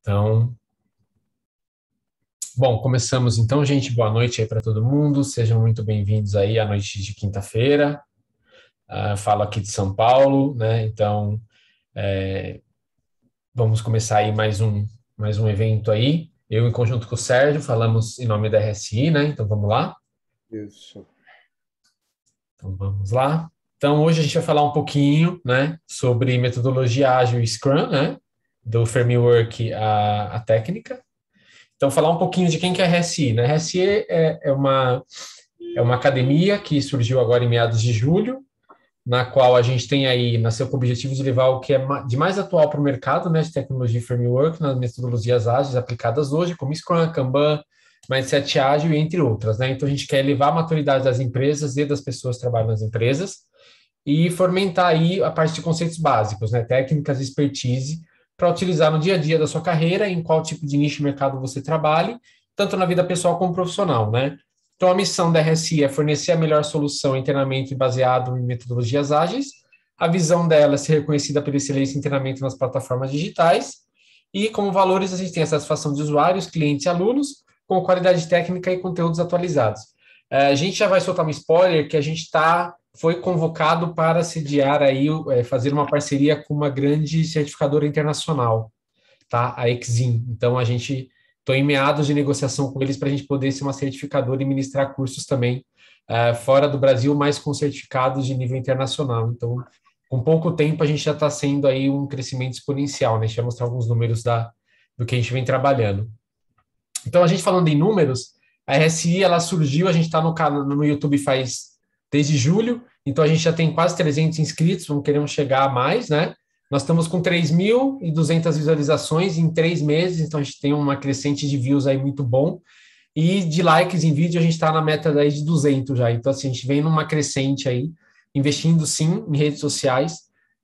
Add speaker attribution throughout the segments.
Speaker 1: Então, bom, começamos então, gente. Boa noite aí para todo mundo. Sejam muito bem-vindos aí à noite de quinta-feira. Falo aqui de São Paulo, né? Então, vamos começar aí mais um evento aí. Eu, em conjunto com o Sérgio, falamos em nome da RSI, né? Então, vamos lá.
Speaker 2: Isso.
Speaker 1: Então, vamos lá. Então, hoje a gente vai falar um pouquinho, né, sobre metodologia ágil e Scrum, né? Do framework à técnica. Então, falar um pouquinho de quem que é a RSI, né? A RSI é uma academia que surgiu agora em meados de julho, na qual a gente tem aí, nasceu com o objetivo de levar o que é de mais atual para o mercado, né, de tecnologia e framework, nas metodologias ágeis aplicadas hoje, como Scrum, Kanban, Mindset Ágil, entre outras, né? Então, a gente quer levar a maturidade das empresas e das pessoas que trabalham nas empresas e fomentar aí a parte de conceitos básicos, né, técnicas e expertise, para utilizar no dia a dia da sua carreira, em qual tipo de nicho de mercado você trabalhe, tanto na vida pessoal como profissional, né? Então, a missão da RSI é fornecer a melhor solução em treinamento baseado em metodologias ágeis. A visão dela é ser reconhecida pela excelência em treinamento nas plataformas digitais. E, como valores, a gente tem a satisfação de usuários, clientes e alunos, com qualidade técnica e conteúdos atualizados. A gente já vai soltar um spoiler que a gente foi convocado para sediar aí, fazer uma parceria com uma grande certificadora internacional, tá? A Exim. Então, a gente estou em meados de negociação com eles para a gente poder ser uma certificadora e ministrar cursos também fora do Brasil, mas com certificados de nível internacional. Então, com pouco tempo, a gente já está sendo aí um crescimento exponencial, né? A gente vai mostrar alguns números do que a gente vem trabalhando. Então, a gente falando em números, a RSI, ela surgiu, a gente está no YouTube faz desde julho, então a gente já tem quase 300 inscritos, vamos querer chegar a mais, né? Nós estamos com 3.200 visualizações em 3 meses, então a gente tem uma crescente de views aí muito bom. E de likes em vídeo, a gente está na meta daí de 200 já. Então, assim, a gente vem numa crescente aí, investindo sim em redes sociais,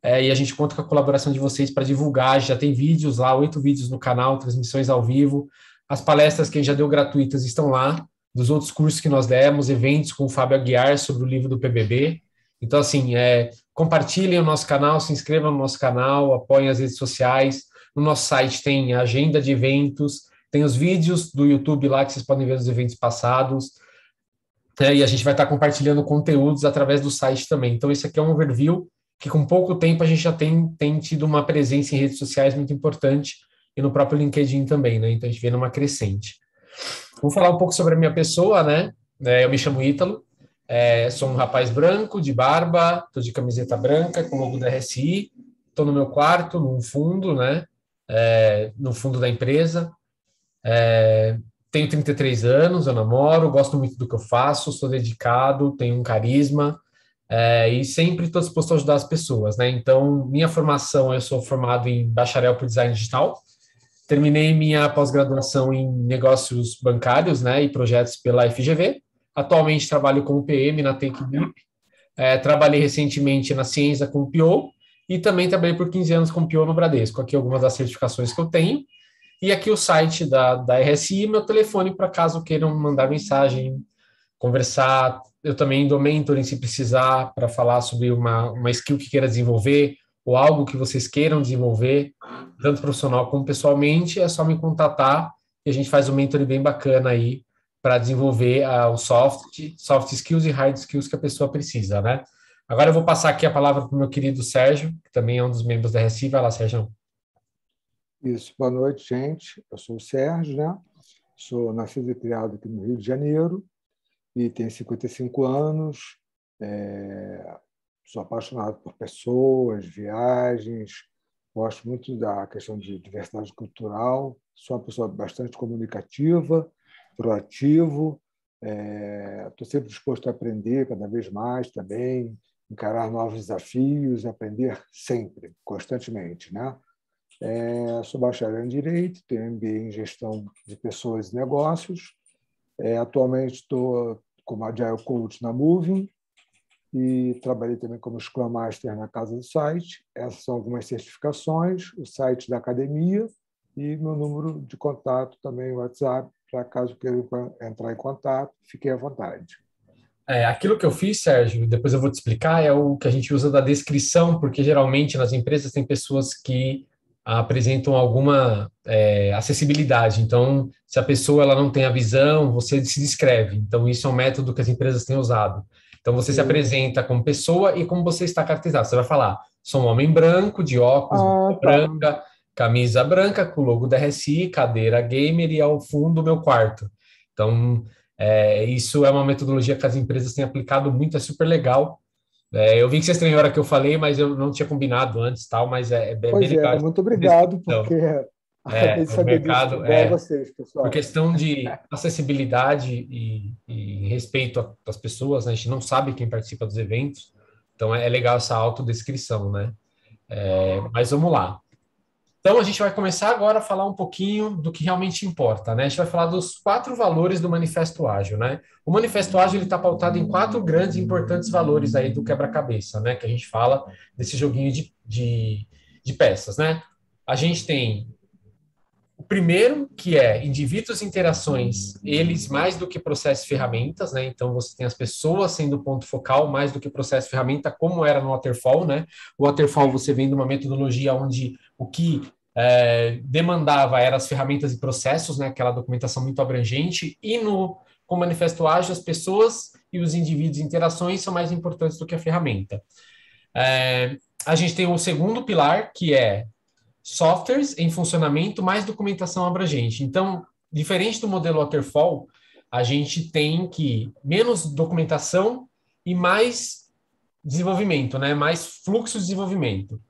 Speaker 1: e a gente conta com a colaboração de vocês para divulgar. Já tem vídeos lá, 8 vídeos no canal, transmissões ao vivo. As palestras que a gente já deu gratuitas estão lá, dos outros cursos que nós demos, eventos com o Fábio Aguiar sobre o livro do PBB. Então, assim, compartilhem o nosso canal, se inscrevam no nosso canal, apoiem as redes sociais. No nosso site tem a agenda de eventos, tem os vídeos do YouTube lá que vocês podem ver dos eventos passados, e a gente vai estar compartilhando conteúdos através do site também. Então, esse aqui é um overview que, com pouco tempo, a gente já tem tido uma presença em redes sociais muito importante e no próprio LinkedIn também, né? Então, a gente vê numa crescente. Vou falar um pouco sobre a minha pessoa, né? Eu me chamo Ítalo, sou um rapaz branco, de barba, estou de camiseta branca, com o logo da RSI, estou no meu quarto, num fundo, né? No fundo da empresa. Tenho 33 anos, eu namoro, gosto muito do que eu faço, sou dedicado, tenho um carisma, e sempre estou disposto a ajudar as pessoas, né? Então, minha formação, eu sou formado em bacharel por design digital, terminei minha pós-graduação em negócios bancários, né, e projetos pela FGV. Atualmente trabalho como PM na Take Deep. Trabalhei recentemente na Ciência com PO e também trabalhei por 15 anos com PO no Bradesco. Aqui algumas das certificações que eu tenho. E aqui o site da RSI, meu telefone para caso queiram mandar mensagem, conversar. Eu também dou mentoring se precisar para falar sobre uma skill que queira desenvolver ou algo que vocês queiram desenvolver, tanto profissional como pessoalmente, é só me contatar e a gente faz um mentoring bem bacana aí para desenvolver os soft skills e hard skills que a pessoa precisa, né? Agora eu vou passar aqui a palavra para o meu querido Sérgio, que também é um dos membros da RSI. Vai lá, Sérgio.
Speaker 2: Isso. Boa noite, gente. Eu sou o Sérgio, né? Sou nascido e criado aqui no Rio de Janeiro e tenho 55 anos. Sou apaixonado por pessoas, viagens, gosto muito da questão de diversidade cultural. Sou uma pessoa bastante comunicativa, proativo. Estou sempre disposto a aprender cada vez mais também, encarar novos desafios, aprender sempre, constantemente, né? Sou bacharel em Direito, tenho MBA em Gestão de Pessoas e Negócios. Atualmente estou como Agile Coach na Moving e trabalhei também como Scrum Master na Casa do Site. Essas são algumas certificações, o site da academia e meu número de contato também, o WhatsApp, para caso queiram entrar em contato, fiquem à vontade.
Speaker 1: Aquilo que eu fiz, Sérgio, depois eu vou te explicar, é o que a gente usa da descrição, porque geralmente nas empresas tem pessoas que apresentam alguma acessibilidade. Então, se a pessoa ela não tem a visão, você se descreve. Então, isso é um método que as empresas têm usado. Então, você se apresenta como pessoa e como você está caracterizado. Você vai falar, sou um homem branco, de óculos,
Speaker 2: Ah,
Speaker 1: roupa
Speaker 2: tá.
Speaker 1: branca, camisa branca, com o logo da RSI, cadeira gamer e ao fundo o meu quarto. Então, isso é uma metodologia que as empresas têm aplicado muito, é super legal. Eu vi que você estranhou a hora que eu falei, mas eu não tinha combinado antes, tal, mas é bem
Speaker 2: Pois
Speaker 1: legal
Speaker 2: é,
Speaker 1: essa
Speaker 2: muito obrigado,
Speaker 1: descrição.
Speaker 2: porque acabei de
Speaker 1: O
Speaker 2: saber disso.
Speaker 1: mercado,
Speaker 2: Igual a vocês,
Speaker 1: por
Speaker 2: pessoal.
Speaker 1: questão de acessibilidade e respeito às pessoas, né? A gente não sabe quem participa dos eventos, então é legal essa autodescrição, né? Mas vamos lá. Então, a gente vai começar agora a falar um pouquinho do que realmente importa, né? A gente vai falar dos 4 valores do Manifesto Ágil, né? O Manifesto Ágil ele está pautado em 4 grandes e importantes valores aí do quebra-cabeça, né? Que a gente fala desse joguinho de peças, né? A gente tem o primeiro, que é indivíduos e interações, eles mais do que processos e ferramentas, né? Então, você tem as pessoas sendo o ponto focal, mais do que processo e ferramenta, como era no Waterfall, né? O Waterfall, você vem de uma metodologia onde o que demandava eram as ferramentas e processos, né? Aquela documentação muito abrangente, e com o Manifesto Ágil, as pessoas e os indivíduos e interações são mais importantes do que a ferramenta. A gente tem o segundo pilar, que é softwares em funcionamento mais documentação abrangente. Então, diferente do modelo Waterfall, a gente tem que menos documentação e mais desenvolvimento, né? Mais fluxo de desenvolvimento.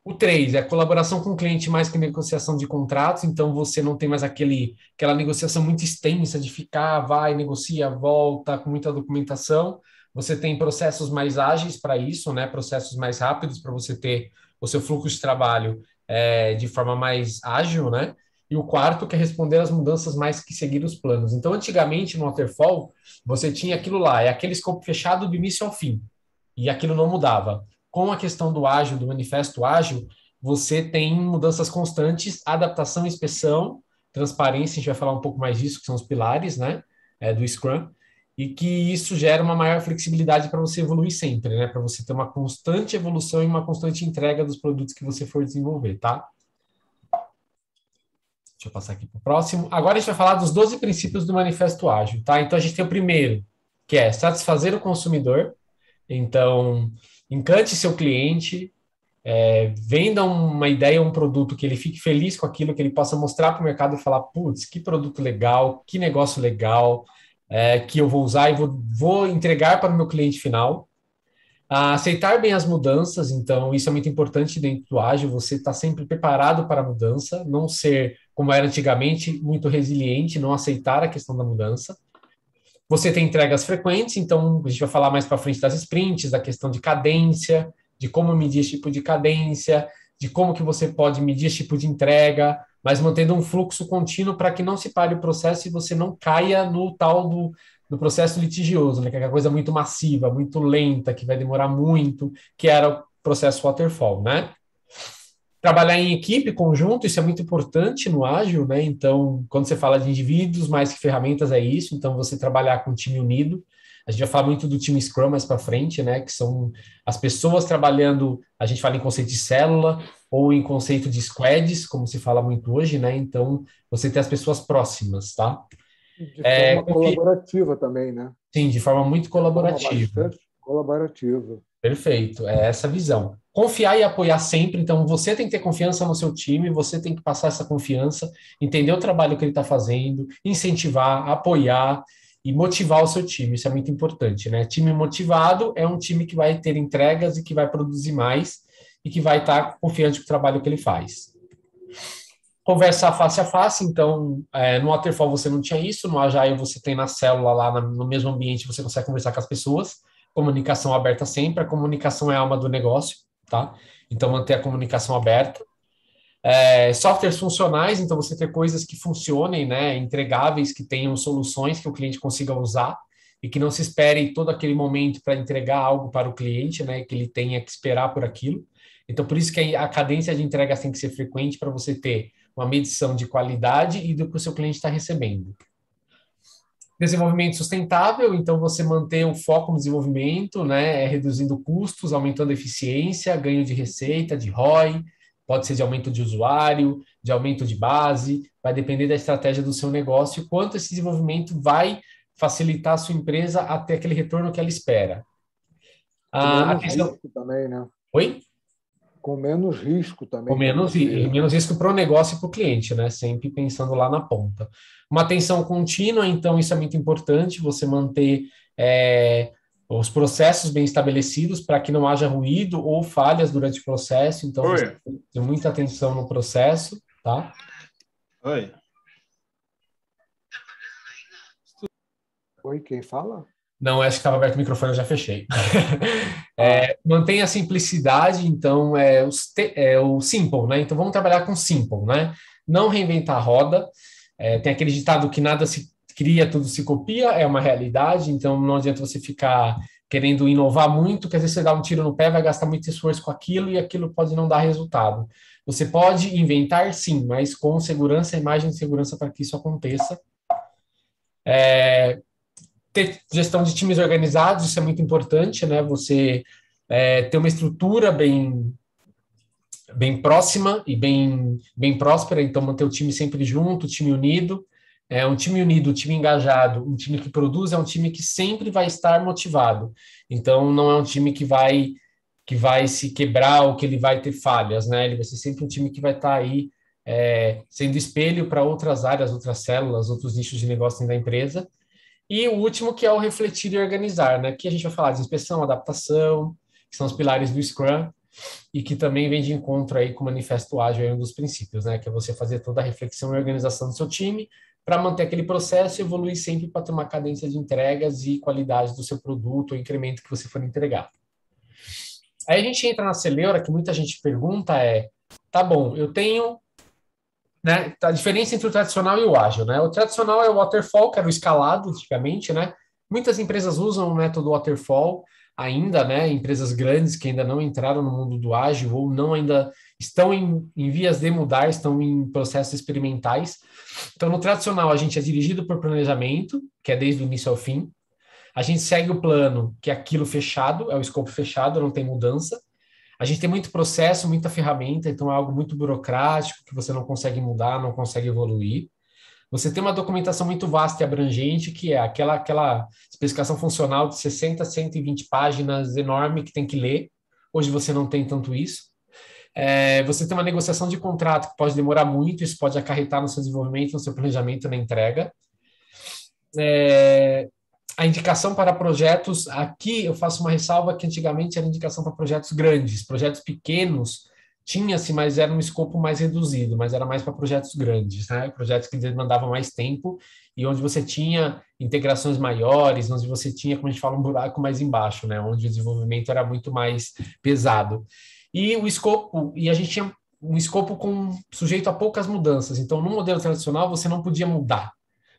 Speaker 1: O 3 é colaboração com o cliente mais que negociação de contratos, então você não tem mais aquela negociação muito extensa de ficar, vai, negocia, volta, com muita documentação. Você tem processos mais ágeis para isso, né? Processos mais rápidos para você ter o seu fluxo de trabalho de forma mais ágil, né? E o quarto que é responder às mudanças mais que seguir os planos. Então, antigamente, no Waterfall, você tinha aquilo lá, é aquele escopo fechado do início ao fim, e aquilo não mudava. Com a questão do ágil, do manifesto ágil, você tem mudanças constantes, adaptação, inspeção, transparência, a gente vai falar um pouco mais disso, que são os pilares, né, do Scrum, e que isso gera uma maior flexibilidade para você evoluir sempre, né, para você ter uma constante evolução e uma constante entrega dos produtos que você for desenvolver, tá? Deixa eu passar aqui para o próximo. Agora a gente vai falar dos 12 princípios do manifesto ágil, tá? Então a gente tem o primeiro, que é satisfazer o consumidor. Então, encante seu cliente, venda uma ideia, um produto que ele fique feliz com aquilo, que ele possa mostrar para o mercado e falar, putz, que produto legal, que negócio legal, que eu vou usar e vou entregar para o meu cliente final. Aceitar bem as mudanças, então isso é muito importante dentro do ágil, você está sempre preparado para a mudança, não ser, como era antigamente, muito resiliente, não aceitar a questão da mudança. Você tem entregas frequentes, então a gente vai falar mais para frente das sprints, da questão de cadência, de como medir esse tipo de cadência, de como que você pode medir esse tipo de entrega, mas mantendo um fluxo contínuo para que não se pare o processo e você não caia no tal do processo litigioso, né, que é aquela coisa muito massiva, muito lenta, que vai demorar muito, que era o processo waterfall, né? Trabalhar em equipe, conjunto, isso é muito importante no ágil, né? Então, quando você fala de indivíduos mais que ferramentas, é isso. Então, você trabalhar com um time unido. A gente vai falar muito do time Scrum mais para frente, né? Que são as pessoas trabalhando. A gente fala em conceito de célula ou em conceito de squads, como se fala muito hoje, né? Então, você tem as pessoas próximas, tá?
Speaker 2: De forma colaborativa também, né?
Speaker 1: Sim, de forma muito
Speaker 2: De forma
Speaker 1: colaborativa.
Speaker 2: bastante colaborativa.
Speaker 1: Perfeito, é essa visão. Confiar e apoiar sempre, então você tem que ter confiança no seu time, você tem que passar essa confiança, entender o trabalho que ele está fazendo, incentivar, apoiar e motivar o seu time, isso é muito importante, né? Time motivado é um time que vai ter entregas e que vai produzir mais e que vai estar confiante com o trabalho que ele faz. Conversar face a face, então no Waterfall você não tinha isso, no Agile você tem na célula lá no mesmo ambiente, você consegue conversar com as pessoas, comunicação aberta sempre, a comunicação é a alma do negócio, tá? Então manter a comunicação aberta. Softwares funcionais, então você ter coisas que funcionem, né, entregáveis, que tenham soluções que o cliente consiga usar e que não se espere todo aquele momento para entregar algo para o cliente, né, que ele tenha que esperar por aquilo. Então, por isso que a cadência de entregas tem que ser frequente para você ter uma medição de qualidade e do que o seu cliente está recebendo. Desenvolvimento sustentável, então você manter o foco no desenvolvimento, né, reduzindo custos, aumentando a eficiência, ganho de receita, de ROI, pode ser de aumento de usuário, de aumento de base, vai depender da estratégia do seu negócio e quanto esse desenvolvimento vai facilitar a sua empresa a ter aquele retorno que ela espera.
Speaker 2: Com
Speaker 1: A
Speaker 2: menos
Speaker 1: questão...
Speaker 2: risco também, né?
Speaker 1: Oi?
Speaker 2: Com menos risco
Speaker 1: Com
Speaker 2: também para
Speaker 1: menos,
Speaker 2: você.
Speaker 1: menos risco para o negócio e para o cliente, né? Sempre pensando lá na ponta. Uma atenção contínua, então, isso é muito importante, você manter os processos bem estabelecidos para que não haja ruído ou falhas durante o processo. Então, você
Speaker 3: Oi.
Speaker 1: tem que ter muita atenção no processo, tá?
Speaker 3: Oi.
Speaker 2: Oi, quem fala?
Speaker 1: Não, acho que estava aberto o microfone, eu já fechei.
Speaker 2: Ah,
Speaker 1: Mantenha a simplicidade, então, o simple, né? Então, vamos trabalhar com simple, né? Não reinventar a roda. Tem aquele ditado que nada se cria, tudo se copia, é uma realidade, então não adianta você ficar querendo inovar muito, que às vezes você dá um tiro no pé, vai gastar muito esforço com aquilo e aquilo pode não dar resultado. Você pode inventar, sim, mas com segurança, imagem de segurança para que isso aconteça. Ter gestão de times organizados, isso é muito importante, né? Você ter uma estrutura bem próxima e bem próspera, então manter o time sempre junto, o time unido. Um time unido, um time engajado, um time que produz, é um time que sempre vai estar motivado. Então, não é um time que vai se quebrar ou que ele vai ter falhas, né? Ele vai ser sempre um time que vai estar aí sendo espelho para outras áreas, outras células, outros nichos de negócio da empresa. E o último, que é o refletir e organizar, né? Que a gente vai falar de inspeção, adaptação, que são os pilares do Scrum, e que também vem de encontro aí com o Manifesto Ágil, é um dos princípios, né? Que é você fazer toda a reflexão e organização do seu time para manter aquele processo e evoluir sempre para ter uma cadência de entregas e qualidade do seu produto, o incremento que você for entregar. Aí a gente entra na celeura, que muita gente pergunta tá bom, eu tenho, né, a diferença entre o tradicional e o ágil, né? O tradicional é o waterfall, que era o escalado antigamente, né? Muitas empresas usam o método waterfall ainda, né? Empresas grandes que ainda não entraram no mundo do ágil ou não ainda estão em vias de mudar, estão em processos experimentais. Então, no tradicional, a gente é dirigido por planejamento, que é desde o início ao fim. A gente segue o plano, que é aquilo fechado, é o escopo fechado, não tem mudança. A gente tem muito processo, muita ferramenta, então é algo muito burocrático que você não consegue mudar, não consegue evoluir. Você tem uma documentação muito vasta e abrangente, que é aquela especificação funcional de 60, 120 páginas enorme que tem que ler. Hoje você não tem tanto isso. Você tem uma negociação de contrato que pode demorar muito, isso pode acarretar no seu desenvolvimento, no seu planejamento, na entrega. A indicação para projetos, aqui eu faço uma ressalva que antigamente era indicação para projetos grandes, projetos pequenos tinha-se, mas era um escopo mais reduzido, mas era mais para projetos grandes, né? Projetos que demandavam mais tempo e onde você tinha integrações maiores, onde você tinha, como a gente fala, um buraco mais embaixo, né? Onde o desenvolvimento era muito mais pesado. E a gente tinha um escopo sujeito a poucas mudanças, então no modelo tradicional você não podia mudar.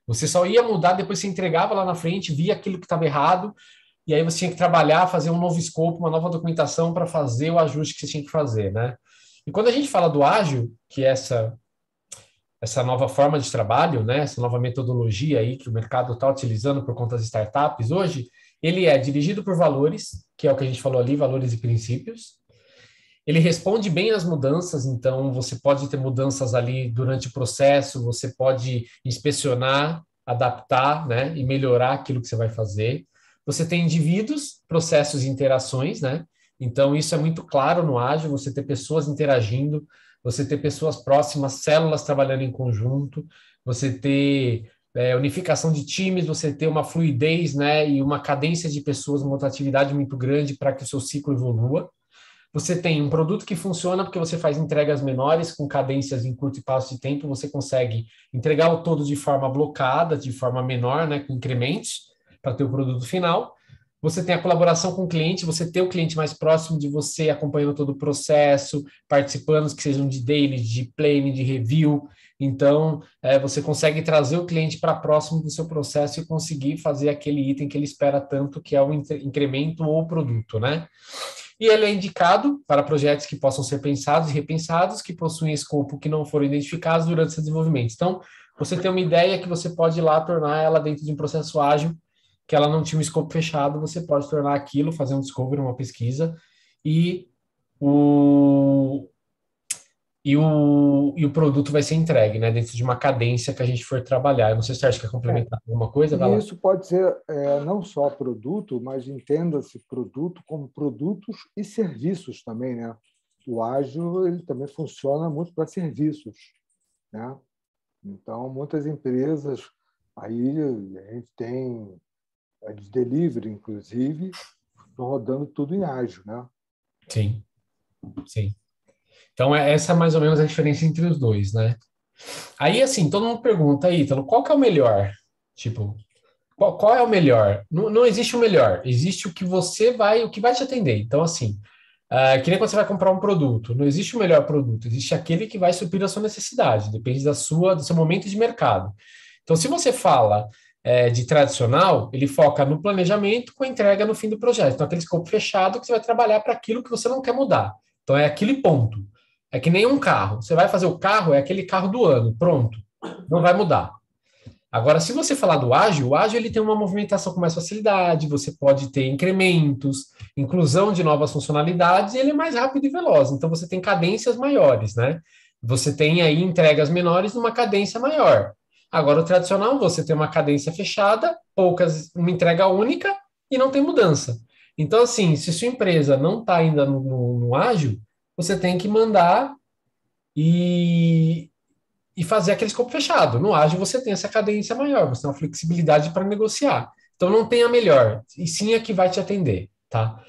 Speaker 1: Você só ia mudar depois que você entregava lá na frente, via aquilo que estava errado, e aí você tinha que trabalhar, fazer um novo escopo, uma nova documentação para fazer o ajuste que você tinha que fazer, né? E quando a gente fala do ágil, que é essa nova forma de trabalho, né, essa nova metodologia aí que o mercado está utilizando por conta das startups hoje, ele é dirigido por valores, que é o que a gente falou ali, valores e princípios. Ele responde bem às mudanças, então você pode ter mudanças ali durante o processo, você pode inspecionar, adaptar, né, e melhorar aquilo que você vai fazer. Você tem indivíduos, processos e interações, né? Então isso é muito claro no ágil, você ter pessoas interagindo, você ter pessoas próximas, células trabalhando em conjunto, você ter unificação de times, você ter uma fluidez, né, e uma cadência de pessoas, uma rotatividade muito grande para que o seu ciclo evolua. Você tem um produto que funciona porque você faz entregas menores, com cadências em curto espaço de tempo, você consegue entregar o todo de forma blocada, de forma menor, né, com incrementos, para ter o produto final. Você tem a colaboração com o cliente, você ter o cliente mais próximo de você, acompanhando todo o processo, participando, que sejam de daily, de planning, de review. Então, você consegue trazer o cliente para próximo do seu processo e conseguir fazer aquele item que ele espera tanto, que é o incremento ou o produto, né? E ele é indicado para projetos que possam ser pensados e repensados, que possuem escopo que não foram identificados durante seu desenvolvimento. Então, você tem uma ideia que você pode ir lá tornar ela dentro de um processo ágil, que ela não tinha um escopo fechado, você pode tornar aquilo, fazer um discovery, uma pesquisa, e e o produto vai ser entregue, né, dentro de uma cadência que a gente for trabalhar. Eu não sei se você acha que quer
Speaker 2: É,
Speaker 1: complementar alguma coisa, vai
Speaker 2: e
Speaker 1: lá.
Speaker 2: isso pode ser não só produto, mas entenda-se produto como produtos e serviços também, né? O ágil ele também funciona muito para serviços, né? Então, muitas empresas, aí a gente tem a de delivery, inclusive, estão rodando tudo em ágil, né?
Speaker 1: Sim, sim. Então, essa é mais ou menos a diferença entre os dois, né? Aí, assim, todo mundo pergunta aí, Ítalo, qual que é o melhor? Tipo, qual é o melhor? Não, não existe o melhor, existe o que vai te atender. Então, assim, que nem quando você vai comprar um produto, não existe o melhor produto, existe aquele que vai suprir a sua necessidade, depende do seu momento de mercado. Então, se você fala de tradicional, ele foca no planejamento com a entrega no fim do projeto. Então, aquele escopo fechado que você vai trabalhar para aquilo que você não quer mudar. Então, é aquele ponto. É que nem um carro. Você vai fazer o carro, é aquele carro do ano, pronto. Não vai mudar. Agora, se você falar do ágil, o ágil ele tem uma movimentação com mais facilidade, você pode ter incrementos, inclusão de novas funcionalidades, e ele é mais rápido e veloz. Então, você tem cadências maiores, né? Você tem aí entregas menores numa cadência maior. Agora, o tradicional, você tem uma cadência fechada, uma entrega única e não tem mudança. Então, assim, se sua empresa não está ainda no ágil, você tem que mandar e, e fazer aquele escopo fechado. No ágil você tem essa cadência maior, você tem uma flexibilidade para negociar. Então não tem a melhor, e sim a que vai te atender, tá?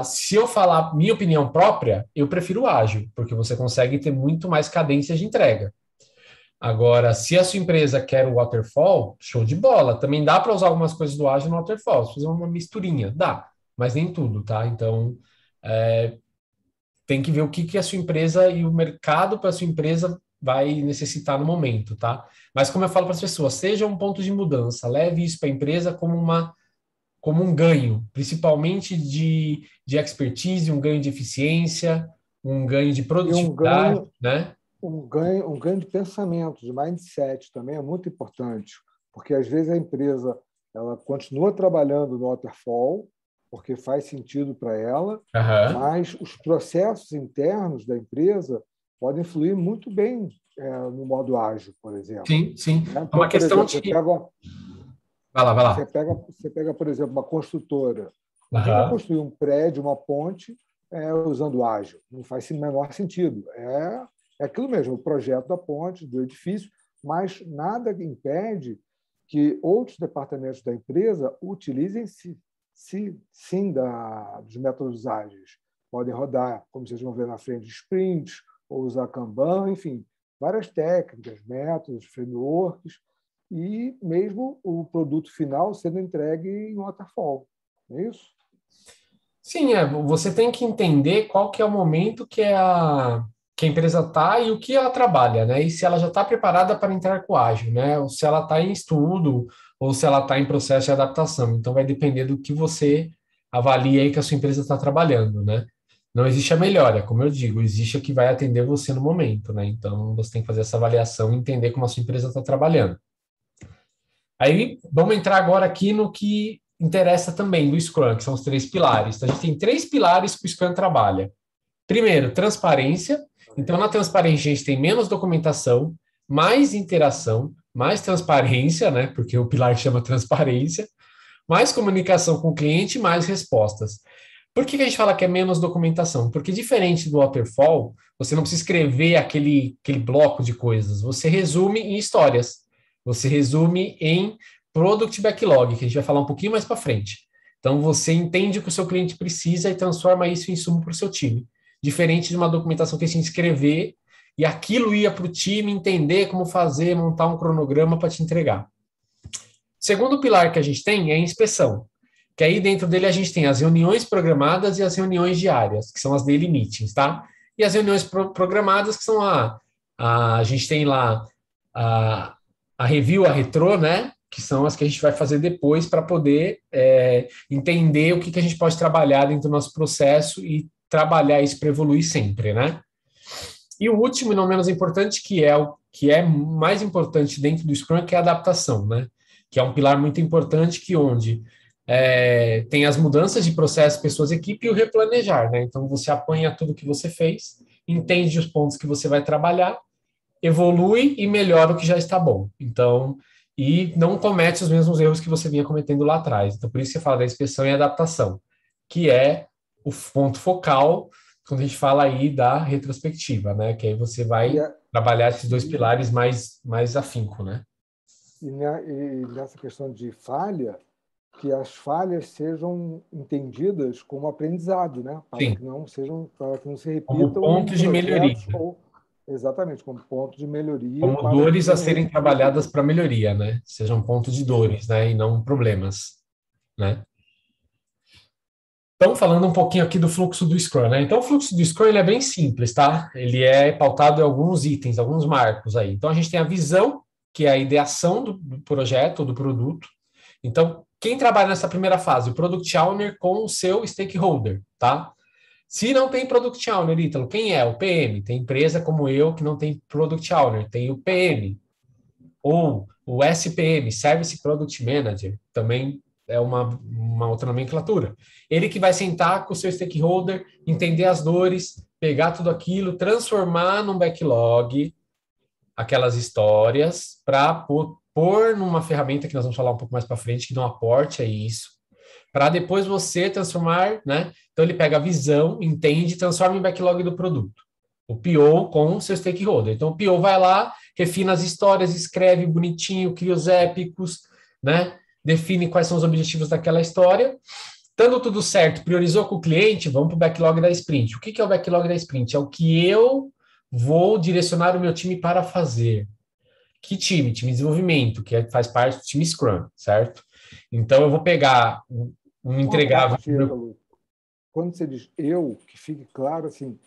Speaker 1: Se eu falar minha opinião própria, eu prefiro o ágil, porque você consegue ter muito mais cadência de entrega. Agora, se a sua empresa quer o waterfall, show de bola. Também dá para usar algumas coisas do ágil no waterfall, fazer uma misturinha, dá, mas nem tudo, tá? Então, tem que ver o que a sua empresa e o mercado para a sua empresa vai necessitar no momento, tá? Mas como eu falo para as pessoas, seja um ponto de mudança, leve isso para a empresa como um ganho, principalmente de expertise, um ganho de eficiência, um ganho de
Speaker 2: E
Speaker 1: produtividade, né?
Speaker 2: um ganho de pensamento, de mindset também é muito importante, porque às vezes a empresa ela continua trabalhando no waterfall, porque faz sentido para ela,
Speaker 1: Aham.
Speaker 2: mas os processos internos da empresa podem fluir muito bem no modo ágil, por exemplo.
Speaker 1: Sim, sim.
Speaker 2: Né?
Speaker 1: É
Speaker 2: Então,
Speaker 1: uma
Speaker 2: por
Speaker 1: questão
Speaker 2: exemplo,
Speaker 1: de. Vai lá, vai lá.
Speaker 2: você pega, por exemplo, uma construtora. Ninguém vai
Speaker 1: Aham.
Speaker 2: construir um prédio, uma ponte, usando ágil. Não faz o menor sentido. É aquilo mesmo, o projeto da ponte, do edifício, mas nada impede que outros departamentos da empresa utilizem sim dos métodos ágeis. Podem rodar, como vocês vão ver na frente, sprints, ou usar Kanban, enfim, várias técnicas, métodos, frameworks, e mesmo o produto final sendo entregue em waterfall. Não é isso?
Speaker 1: Sim, você tem que entender qual que é o momento que a empresa está e o que ela trabalha, né? E se ela já está preparada para entrar com o ágil, né? Ou se ela está em estudo, ou se ela está em processo de adaptação. Então, vai depender do que você avalia aí que a sua empresa está trabalhando, né? Não existe a melhora, como eu digo, existe a que vai atender você no momento, né? Então, você tem que fazer essa avaliação e entender como a sua empresa está trabalhando. Aí, vamos entrar agora aqui no que interessa também do Scrum, que são os três pilares. Então, a gente tem três pilares que o Scrum trabalha. Primeiro, transparência. Então, na transparência, a gente tem menos documentação, mais interação, mais transparência, né? Porque o pilar chama transparência, mais comunicação com o cliente, mais respostas. Por que a gente fala que é menos documentação? Porque diferente do waterfall, você não precisa escrever aquele bloco de coisas, você resume em histórias, você resume em product backlog, que a gente vai falar um pouquinho mais para frente. Então, você entende o que o seu cliente precisa e transforma isso em insumo para o seu time. Diferente de uma documentação que a gente escrever e aquilo ia para o time entender como fazer, montar um cronograma para te entregar. Segundo pilar que a gente tem é a inspeção, que aí dentro dele a gente tem as reuniões programadas e as reuniões diárias, que são as daily meetings, tá? E as reuniões programadas, que são a gente tem lá a, a review, a retrô, né? Que são as que a gente vai fazer depois para poder entender o que a gente pode trabalhar dentro do nosso processo e trabalhar isso para evoluir sempre, né? E o último, e não menos importante, que é o que é mais importante dentro do Scrum, que é a adaptação, né? Que é um pilar muito importante que onde tem as mudanças de processo, pessoas, equipe e o replanejar, né? Então você apanha tudo que você fez, entende os pontos que você vai trabalhar, evolui e melhora o que já está bom. Então, e não comete os mesmos erros que você vinha cometendo lá atrás. Então, por isso que você fala da inspeção e adaptação, que é o ponto focal quando a gente fala aí da retrospectiva, né? Que aí você
Speaker 2: E,
Speaker 1: vai
Speaker 2: a-
Speaker 1: trabalhar esses dois
Speaker 2: e,
Speaker 1: pilares mais afinco, né?
Speaker 2: e nessa questão de falha, que as falhas sejam entendidas como aprendizado, né?
Speaker 1: Sim,
Speaker 2: Para que não se
Speaker 1: como
Speaker 2: repitam em
Speaker 1: pontos de melhoria,
Speaker 2: projetos ou exatamente como ponto de melhoria
Speaker 1: como
Speaker 2: para
Speaker 1: dores
Speaker 2: que
Speaker 1: a
Speaker 2: não
Speaker 1: serem
Speaker 2: repita.
Speaker 1: trabalhadas para melhoria, né? Sejam pontos de dores,
Speaker 2: Isso.
Speaker 1: né? E não problemas, né? Então, falando um pouquinho aqui do fluxo do Scrum, né? Então, o fluxo do Scrum ele é bem simples, tá? Ele é pautado em alguns itens, alguns marcos aí. Então, a gente tem a visão, que é a ideação do projeto, do produto. Então, quem trabalha nessa primeira fase? O Product Owner com o seu stakeholder, tá? Se não tem Product Owner, Ítalo, quem é? O PM. Tem empresa como eu que não tem Product Owner, tem o PM. Ou o SPM, Service Product Manager, também é uma outra nomenclatura. Ele que vai sentar com o seu stakeholder, entender as dores, pegar tudo aquilo, transformar num backlog, aquelas histórias, para pôr numa ferramenta que nós vamos falar um pouco mais para frente, que dá um aporte a isso, para depois você transformar, né? Então ele pega a visão, entende, transforma em backlog do produto. O PO com o seu stakeholder. Então o PO vai lá, refina as histórias, escreve bonitinho, cria os épicos, né? Define quais são os objetivos daquela história. Estando tudo certo, priorizou com o cliente, vamos para o backlog da sprint. O que é o backlog da sprint? É o que eu vou direcionar o meu time para fazer. Que time? Time de desenvolvimento, faz parte do time Scrum, certo? Então eu vou pegar um
Speaker 2: Uma
Speaker 1: entregável.
Speaker 2: parte, Ítalo, quando você diz eu, que fique claro assim,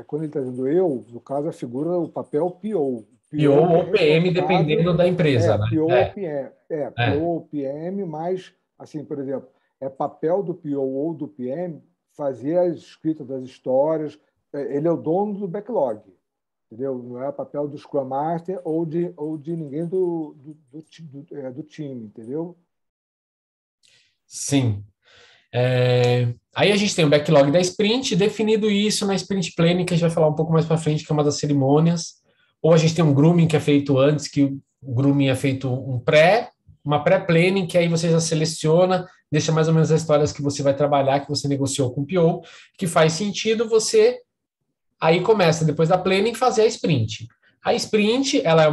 Speaker 2: quando ele está dizendo eu, no caso a figura, o papel PO. O
Speaker 1: PO
Speaker 2: PO que é
Speaker 1: ou PM,
Speaker 2: responsável,
Speaker 1: dependendo da empresa, né?
Speaker 2: PO ou PM, PO
Speaker 1: É,
Speaker 2: ou PM, mas, assim, por exemplo, é papel do PO ou do PM fazer a escrita das histórias, ele é o dono do backlog, entendeu? Não é papel do Scrum Master ou de ninguém do time, entendeu?
Speaker 1: sim. Aí a gente tem o backlog da sprint, definido isso na sprint planning, que a gente vai falar um pouco mais para frente, que é uma das cerimônias. Ou a gente tem um grooming que é feito antes, que o grooming é feito uma pré-planning, que aí você já seleciona, deixa mais ou menos as histórias que você vai trabalhar, que você negociou com o PO, que faz sentido, você aí começa, depois da planning, fazer a sprint. A sprint, ela é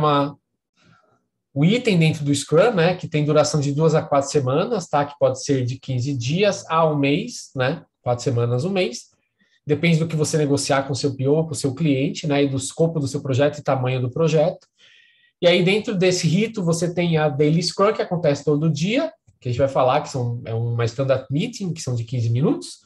Speaker 1: o item dentro do Scrum, né, que tem duração de 2 a 4 semanas, tá, que pode ser de 15 dias a um mês, né, 4 semanas, um mês, depende do que você negociar com o seu PO, com o seu cliente, né, e do escopo do seu projeto e tamanho do projeto. E aí, dentro desse rito, você tem a Daily Scrum, que acontece todo dia, que a gente vai falar, é uma Standard Meeting, que são de 15 minutos,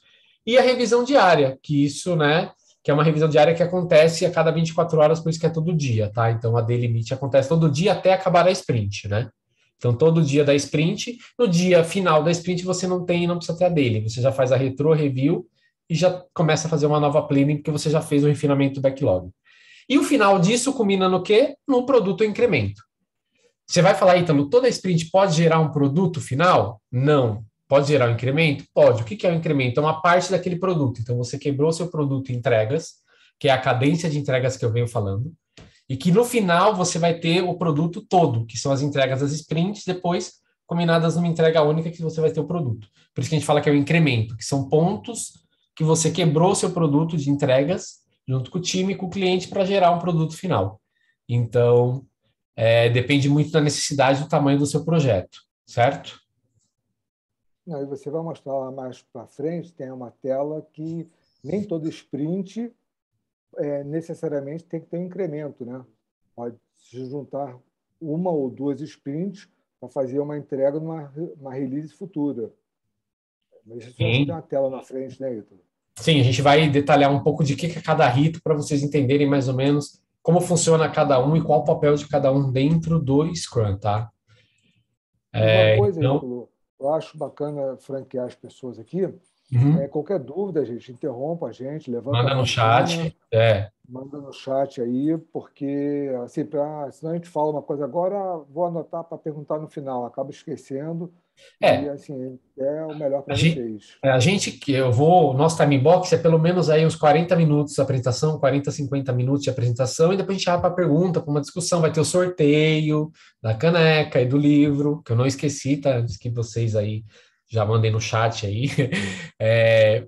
Speaker 1: e a revisão diária, que isso, né, que é uma revisão diária que acontece a cada 24 horas, por isso que é todo dia, tá? Então, a Daily Meet acontece todo dia até acabar a sprint, né? Então, todo dia da sprint, no dia final da sprint, você não precisa ter a daily, você já faz a retro review e já começa a fazer uma nova planning, porque você já fez o refinamento do backlog. E o final disso culmina no quê? No produto incremento. Você vai falar, Ítalo, toda sprint pode gerar um produto final? Não. Pode gerar um incremento? Pode. O que é o incremento? É uma parte daquele produto. Então, você quebrou seu produto em entregas, que é a cadência de entregas que eu venho falando, e que no final você vai ter o produto todo, que são as entregas das sprints, depois combinadas numa entrega única que você vai ter o produto. Por isso que a gente fala que é o incremento, que são pontos que você quebrou seu produto de entregas junto com o time e com o cliente para gerar um produto final. Então, depende muito da necessidade do tamanho do seu projeto, certo?
Speaker 2: Aí você vai mostrar lá mais para frente, tem uma tela que nem todo sprint necessariamente tem que ter um incremento, né? Pode se juntar uma ou duas sprints para fazer uma entrega numa uma release futura. Mas isso você tem
Speaker 1: Sim.
Speaker 2: uma tela na frente, né, Ítalo?
Speaker 1: Sim, a gente vai detalhar um pouco de que é cada rito para vocês entenderem mais ou menos como funciona cada um e qual o papel de cada um dentro do Scrum, tá?
Speaker 2: E uma coisa,
Speaker 1: Então,
Speaker 2: Ítalo, eu acho bacana franquear as pessoas aqui.
Speaker 1: Uhum.
Speaker 2: Qualquer dúvida, gente, interrompa a gente, levanta a
Speaker 1: Manda no
Speaker 2: mãozinha,
Speaker 1: chat. É.
Speaker 2: manda no chat aí, porque assim, senão a gente fala uma coisa agora, vou anotar para perguntar no final, acaba esquecendo, e
Speaker 1: É,
Speaker 2: assim, é o melhor
Speaker 1: a
Speaker 2: para
Speaker 1: gente,
Speaker 2: vocês.
Speaker 1: o nosso time box é pelo menos aí uns 40 minutos de apresentação, 40, 50 minutos de apresentação, e depois a gente vai para a pergunta, para uma discussão. Vai ter o sorteio da caneca e do livro, que eu não esqueci, tá? Antes que vocês aí já mandem no chat aí.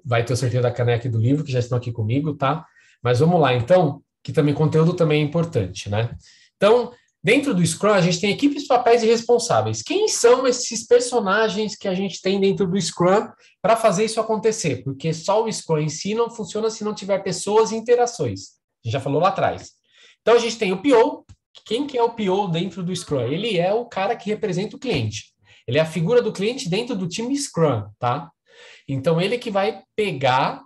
Speaker 1: Vai ter o sorteio da caneca e do livro, que já estão aqui comigo, tá? Mas vamos lá, então, que também conteúdo também é importante, né? Então, dentro do Scrum, a gente tem equipes, papéis e responsáveis. Quem são esses personagens que a gente tem dentro do Scrum para fazer isso acontecer? Porque só o Scrum em si não funciona se não tiver pessoas e interações. A gente já falou lá atrás. Então, a gente tem o PO. Quem que é o PO dentro do Scrum? Ele é o cara que representa o cliente. Ele é a figura do cliente dentro do time Scrum, tá? Então, ele que vai pegar,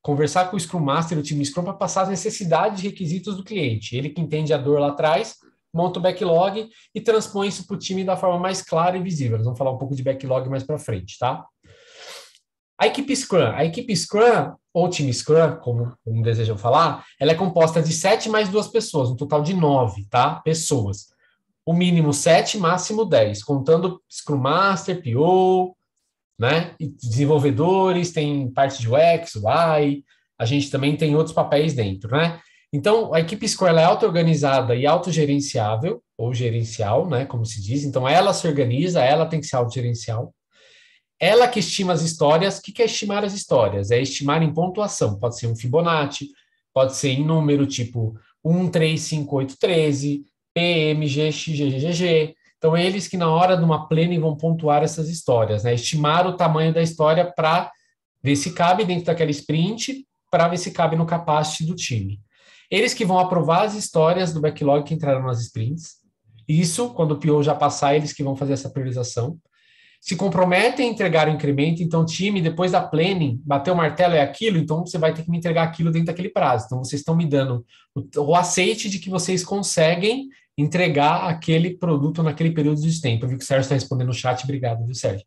Speaker 1: conversar com o Scrum Master, o time Scrum, para passar as necessidades e requisitos do cliente. Ele que entende a dor lá atrás, monta o backlog e transpõe isso para o time da forma mais clara e visível. Nós vamos falar um pouco de backlog mais para frente, tá? A equipe Scrum, ou time Scrum, como desejam falar, ela é composta de 7 mais 2 pessoas, um total de 9, tá? Pessoas. O mínimo 7, máximo 10, contando Scrum Master, PO, né? E desenvolvedores, tem parte de UX, UI, a gente também tem outros papéis dentro, né? Então, a equipe Scrum é auto-organizada e autogerenciável, ou gerencial, né? Como se diz. Então, ela se organiza, ela tem que ser autogerencial. Ela que estima as histórias. O que é estimar as histórias? É estimar em pontuação. Pode ser um Fibonacci, pode ser em número, tipo 1, 3, 5, 8, 13, PMG, XGGG. Então, eles que na hora de uma planning vão pontuar essas histórias, né? Estimar o tamanho da história para ver se cabe dentro daquela sprint, para ver se cabe no capacity do time. Eles que vão aprovar as histórias do backlog que entraram nas sprints. Isso, quando o PO já passar, eles que vão fazer essa priorização. Se comprometem a entregar o incremento, então o time, depois da planning, bater o martelo é aquilo, então você vai ter que me entregar aquilo dentro daquele prazo. Então vocês estão me dando o aceite de que vocês conseguem entregar aquele produto naquele período de tempo. Eu vi que o Sérgio está respondendo no chat, obrigado, viu, Sérgio?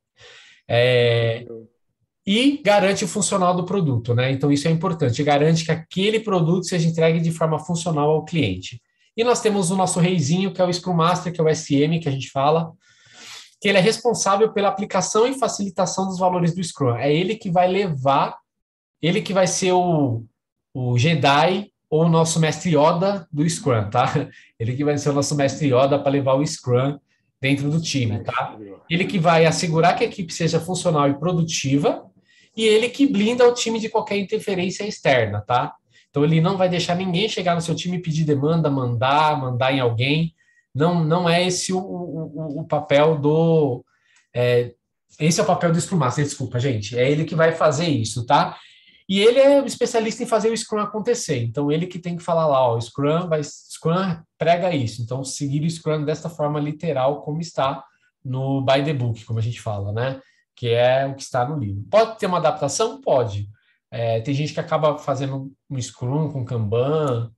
Speaker 1: E garante o funcional do produto, né? Então isso é importante, garante que aquele produto seja entregue de forma funcional ao cliente. E nós temos o nosso reizinho, que é o Scrum Master, que é o SM, que a gente fala, que ele é responsável pela aplicação e facilitação dos valores do Scrum. É ele que vai levar, ele que vai ser o Jedi ou o nosso mestre Yoda do Scrum, tá? Ele que vai ser o nosso mestre Yoda para levar o Scrum dentro do time, tá? Ele que vai assegurar que a equipe seja funcional e produtiva e ele que blinda o time de qualquer interferência externa, tá? Então ele não vai deixar ninguém chegar no seu time e pedir demanda, mandar em alguém. Não é esse o papel do. Esse é o papel do Scrum Master, desculpa, gente. É ele que vai fazer isso, tá? E ele é um especialista em fazer o Scrum acontecer. Então, ele que tem que falar lá, ó, Scrum prega isso. Então, seguir o Scrum desta forma literal, como está no by the book, como a gente fala, né? Que é o que está no livro. Pode ter uma adaptação? Pode. Tem gente que acaba fazendo um Scrum com Kanban.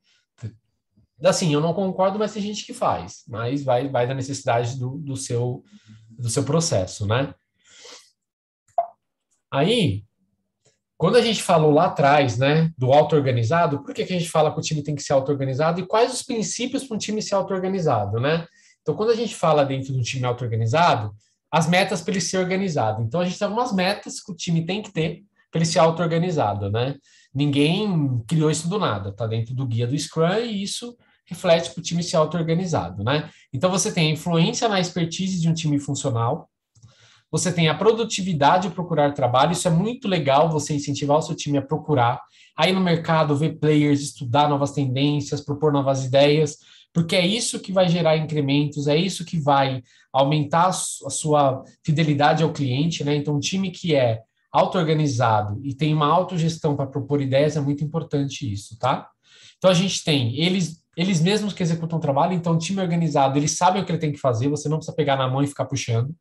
Speaker 1: Assim, eu não concordo, mas tem gente que faz. Mas vai da necessidade do seu processo, né? Aí, quando a gente falou lá atrás, né, do auto-organizado, por que a gente fala que o time tem que ser auto-organizado e quais os princípios para um time ser auto-organizado, né? Então, quando a gente fala dentro de um time auto-organizado, as metas para ele ser organizado. Então, a gente tem algumas metas que o time tem que ter para ele ser auto-organizado, né? Ninguém criou isso do nada, tá dentro do guia do Scrum e isso reflete para o time ser auto-organizado, né? Então, você tem a influência na expertise de um time funcional, você tem a produtividade de procurar trabalho, isso é muito legal, você incentivar o seu time a procurar, aí no mercado ver players, estudar novas tendências, propor novas ideias, porque é isso que vai gerar incrementos, é isso que vai aumentar a sua fidelidade ao cliente, né? Então, um time que é auto-organizado e tem uma autogestão para propor ideias é muito importante isso, tá? Então, a gente tem eles mesmos que executam o trabalho, então, o time organizado, eles sabem o que ele tem que fazer, você não precisa pegar na mão e ficar puxando.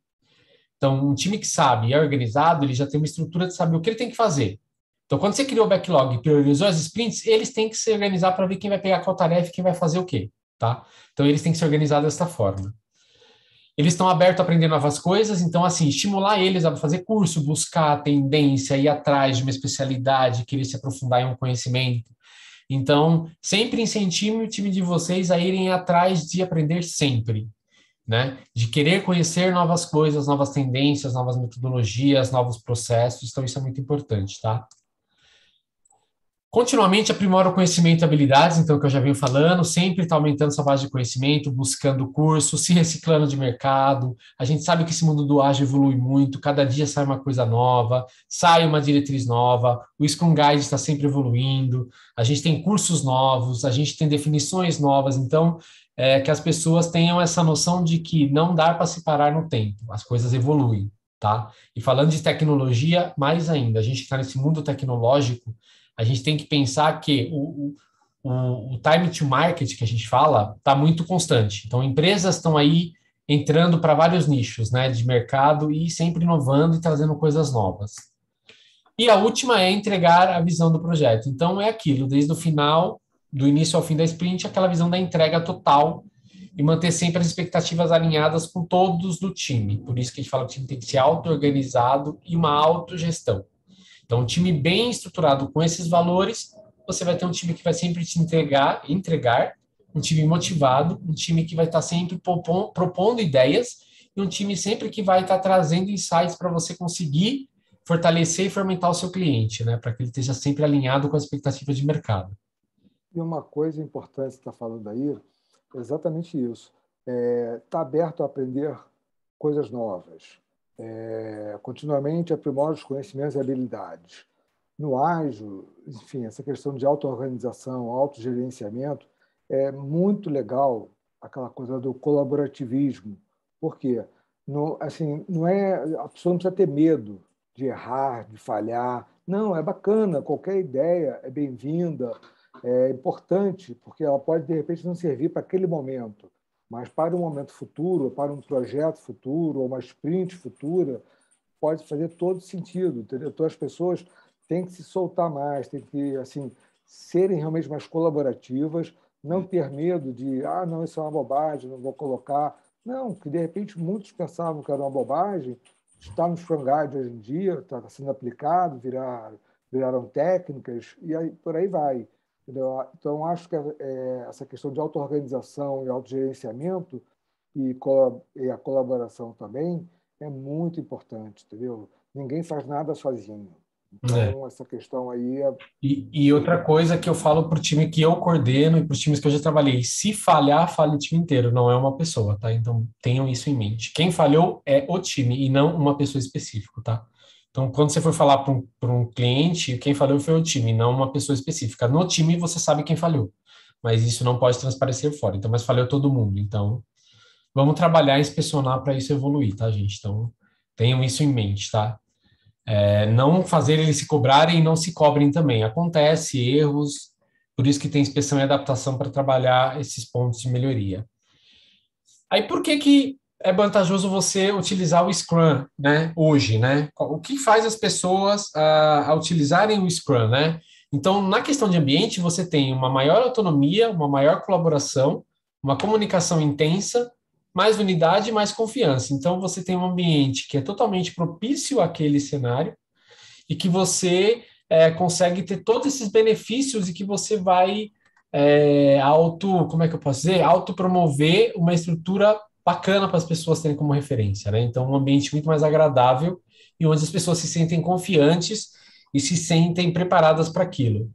Speaker 1: Então, um time que sabe e é organizado, ele já tem uma estrutura de saber o que ele tem que fazer. Então, quando você criou o backlog e priorizou as sprints, eles têm que se organizar para ver quem vai pegar qual tarefa e quem vai fazer o quê, tá? Então, eles têm que se organizar dessa forma. eles estão abertos a aprender novas coisas, então, assim, estimular eles a fazer curso, buscar a tendência, ir atrás de uma especialidade, querer se aprofundar em um conhecimento. Então, sempre incentive o time de vocês a irem atrás de aprender sempre, né? De querer conhecer novas coisas, novas tendências, novas metodologias, novos processos. Então, isso é muito importante, tá? Continuamente aprimora o conhecimento e habilidades, então, que eu já venho falando, sempre está aumentando sua base de conhecimento, buscando curso, se reciclando de mercado. A gente sabe que esse mundo do ágil evolui muito, cada dia sai uma coisa nova, sai uma diretriz nova, o Scrum Guide está sempre evoluindo, a gente tem cursos novos, a gente tem definições novas, então, que as pessoas tenham essa noção de que não dá para se parar no tempo, as coisas evoluem, tá? E falando de tecnologia, mais ainda, a gente está nesse mundo tecnológico, a gente tem que pensar que o time to market que a gente fala está muito constante. Então, empresas estão aí entrando para vários nichos, né, de mercado e sempre inovando e trazendo coisas novas. E a última é entregar a visão do projeto. Então, é aquilo, desde o final, do início ao fim da sprint, aquela visão da entrega total e manter sempre as expectativas alinhadas com todos do time. Por isso que a gente fala que o time tem que ser auto-organizado e uma autogestão. Então, um time bem estruturado com esses valores, você vai ter um time que vai sempre te entregar, um time motivado, um time que vai estar sempre propondo ideias e um time sempre que vai estar trazendo insights para você conseguir fortalecer e fomentar o seu cliente, né? Para que ele esteja sempre alinhado com as expectativas de mercado.
Speaker 2: E uma coisa importante que você está falando aí é exatamente isso. Está aberto a aprender coisas novas. Continuamente aprimora os conhecimentos e habilidades. No ágil, enfim, essa questão de auto-organização, autogerenciamento, é muito legal aquela coisa do colaborativismo. Por quê? Assim, a pessoa não precisa ter medo de errar, de falhar. Não, é bacana, qualquer ideia é bem-vinda, é importante, porque ela pode, de repente, não servir para aquele momento, mas para um momento futuro, para um projeto futuro, ou uma sprint futura, pode fazer todo sentido, entendeu? Então, as pessoas têm que se soltar mais, têm que assim, serem realmente mais colaborativas, não ter medo de, não, isso é uma bobagem, não vou colocar. Não, que de repente muitos pensavam que era uma bobagem, está no Scrum Guide hoje em dia, está sendo aplicado, viraram técnicas, e aí, por aí vai. Entendeu? Então, acho que essa questão de auto-organização e autogerenciamento e a colaboração também é muito importante, entendeu? Ninguém faz nada sozinho. Então, essa questão aí é...
Speaker 1: E outra coisa que eu falo para o time que eu coordeno e para os times que eu já trabalhei, se falhar, falha o time inteiro, não é uma pessoa, tá? Então, tenham isso em mente. Quem falhou é o time e não uma pessoa específica, tá? Então, quando você for falar para um cliente, quem falhou foi o time, não uma pessoa específica. No time, você sabe quem falhou, mas isso não pode transparecer fora. Então, mas falhou todo mundo. Então, vamos trabalhar e inspecionar para isso evoluir, tá, gente? Então, tenham isso em mente, tá? Não fazer eles se cobrarem e não se cobrem também. Acontece erros, por isso que tem inspeção e adaptação para trabalhar esses pontos de melhoria. Aí, por que é vantajoso você utilizar o Scrum, né, hoje, né? O que faz as pessoas a utilizarem o Scrum, né? Então, na questão de ambiente, você tem uma maior autonomia, uma maior colaboração, uma comunicação intensa, mais unidade e mais confiança. Então, você tem um ambiente que é totalmente propício àquele cenário e que você consegue ter todos esses benefícios e que você vai como é que eu posso dizer? Autopromover uma estrutura bacana para as pessoas terem como referência, né? Então, um ambiente muito mais agradável e onde as pessoas se sentem confiantes e se sentem preparadas para aquilo.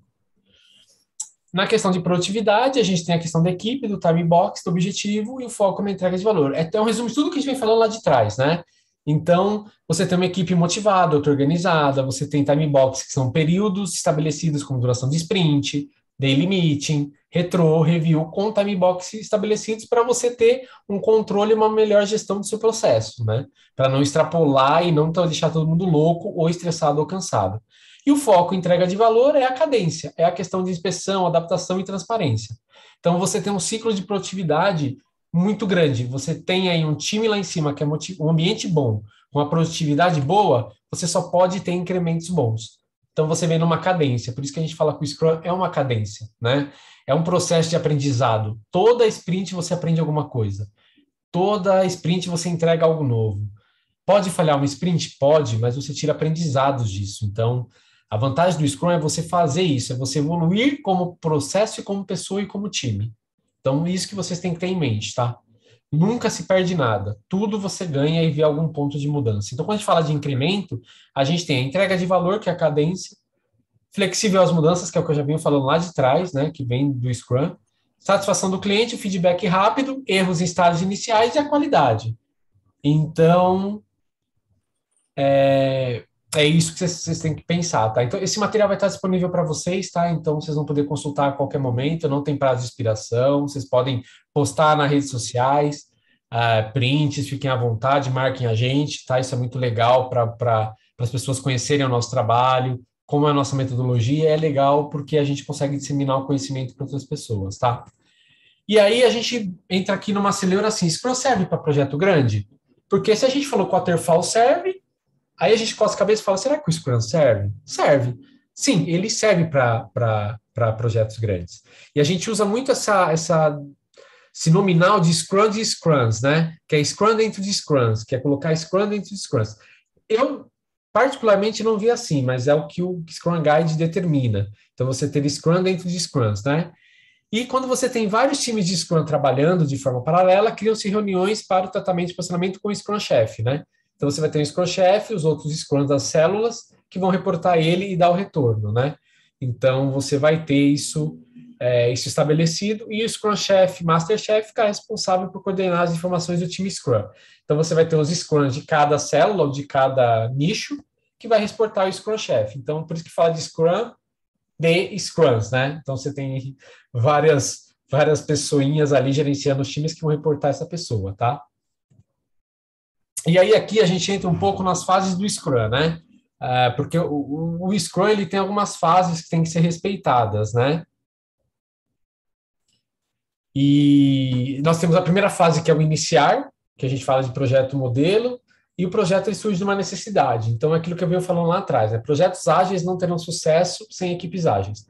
Speaker 1: Na questão de produtividade, a gente tem a questão da equipe, do time box, do objetivo e o foco na entrega de valor. É um resumo de tudo que a gente vem falando lá de trás, né? Então, você tem uma equipe motivada, auto-organizada, você tem time box, que são períodos estabelecidos como duração de sprint, daily meeting, retro, review, com time box estabelecidos para você ter um controle e uma melhor gestão do seu processo, né? Para não extrapolar e não deixar todo mundo louco ou estressado ou cansado. E o foco em entrega de valor é a cadência, é a questão de inspeção, adaptação e transparência. Então, você tem um ciclo de produtividade muito grande. Você tem aí um time lá em cima, que é um ambiente bom, uma produtividade boa, você só pode ter incrementos bons. Então, você vem numa cadência. Por isso que a gente fala que o Scrum é uma cadência, né? É um processo de aprendizado. Toda sprint você aprende alguma coisa. toda sprint você entrega algo novo. Pode falhar uma sprint? Pode, mas você tira aprendizados disso. Então, a vantagem do Scrum é você fazer isso, é você evoluir como processo e como pessoa e como time. Então, isso que vocês têm que ter em mente, tá? Nunca se perde nada. Tudo você ganha e vê algum ponto de mudança. Então, quando a gente fala de incremento, a gente tem a entrega de valor, que é a cadência, flexível às mudanças, que é o que eu já venho falando lá de trás, né, que vem do Scrum, satisfação do cliente, feedback rápido, erros em estágios iniciais e a qualidade. Então, é isso que vocês têm que pensar, tá? Então, esse material vai estar disponível para vocês, tá? Então, vocês vão poder consultar a qualquer momento, não tem prazo de expiração, vocês podem postar nas redes sociais, prints, fiquem à vontade, marquem a gente, tá? Isso é muito legal para as pessoas conhecerem o nosso trabalho, como é a nossa metodologia, é legal porque a gente consegue disseminar o conhecimento para outras pessoas, tá? E aí a gente entra aqui numa celeuma assim, Scrum serve para projeto grande? Porque se a gente falou que o Waterfall serve, aí a gente coça a cabeça e fala, será que o Scrum serve? Serve. Sim, ele serve para projetos grandes. E a gente usa muito esse nominal de Scrum de Scrums, né? Que é Scrum dentro de Scrums, que é colocar Scrum dentro de Scrums. Eu, particularmente, não vi assim, mas é o que o Scrum Guide determina. Então, você ter Scrum dentro de Scrums, né? E quando você tem vários times de Scrum trabalhando de forma paralela, criam-se reuniões para o tratamento de posicionamento com o Scrum Chef, né? Então, você vai ter um Scrum Chef, os outros Scrums das células, que vão reportar ele e dar o retorno, né? Então, você vai ter isso estabelecido, e o Scrum Chef, Master Chef, fica responsável por coordenar as informações do time Scrum. Então, você vai ter os Scrums de cada célula, ou de cada nicho, que vai reportar o Scrum Chef. Então, por isso que fala de Scrum de Scrums, né? Então, você tem várias pessoinhas ali gerenciando os times que vão reportar essa pessoa, tá? E aí, aqui, a gente entra um pouco nas fases do Scrum, né? Porque o Scrum, ele tem algumas fases que têm que ser respeitadas, né? E nós temos a primeira fase, que é o iniciar, que a gente fala de projeto modelo, e o projeto ele surge de uma necessidade. Então, é aquilo que eu venho falando lá atrás, né? Projetos ágeis não terão sucesso sem equipes ágeis.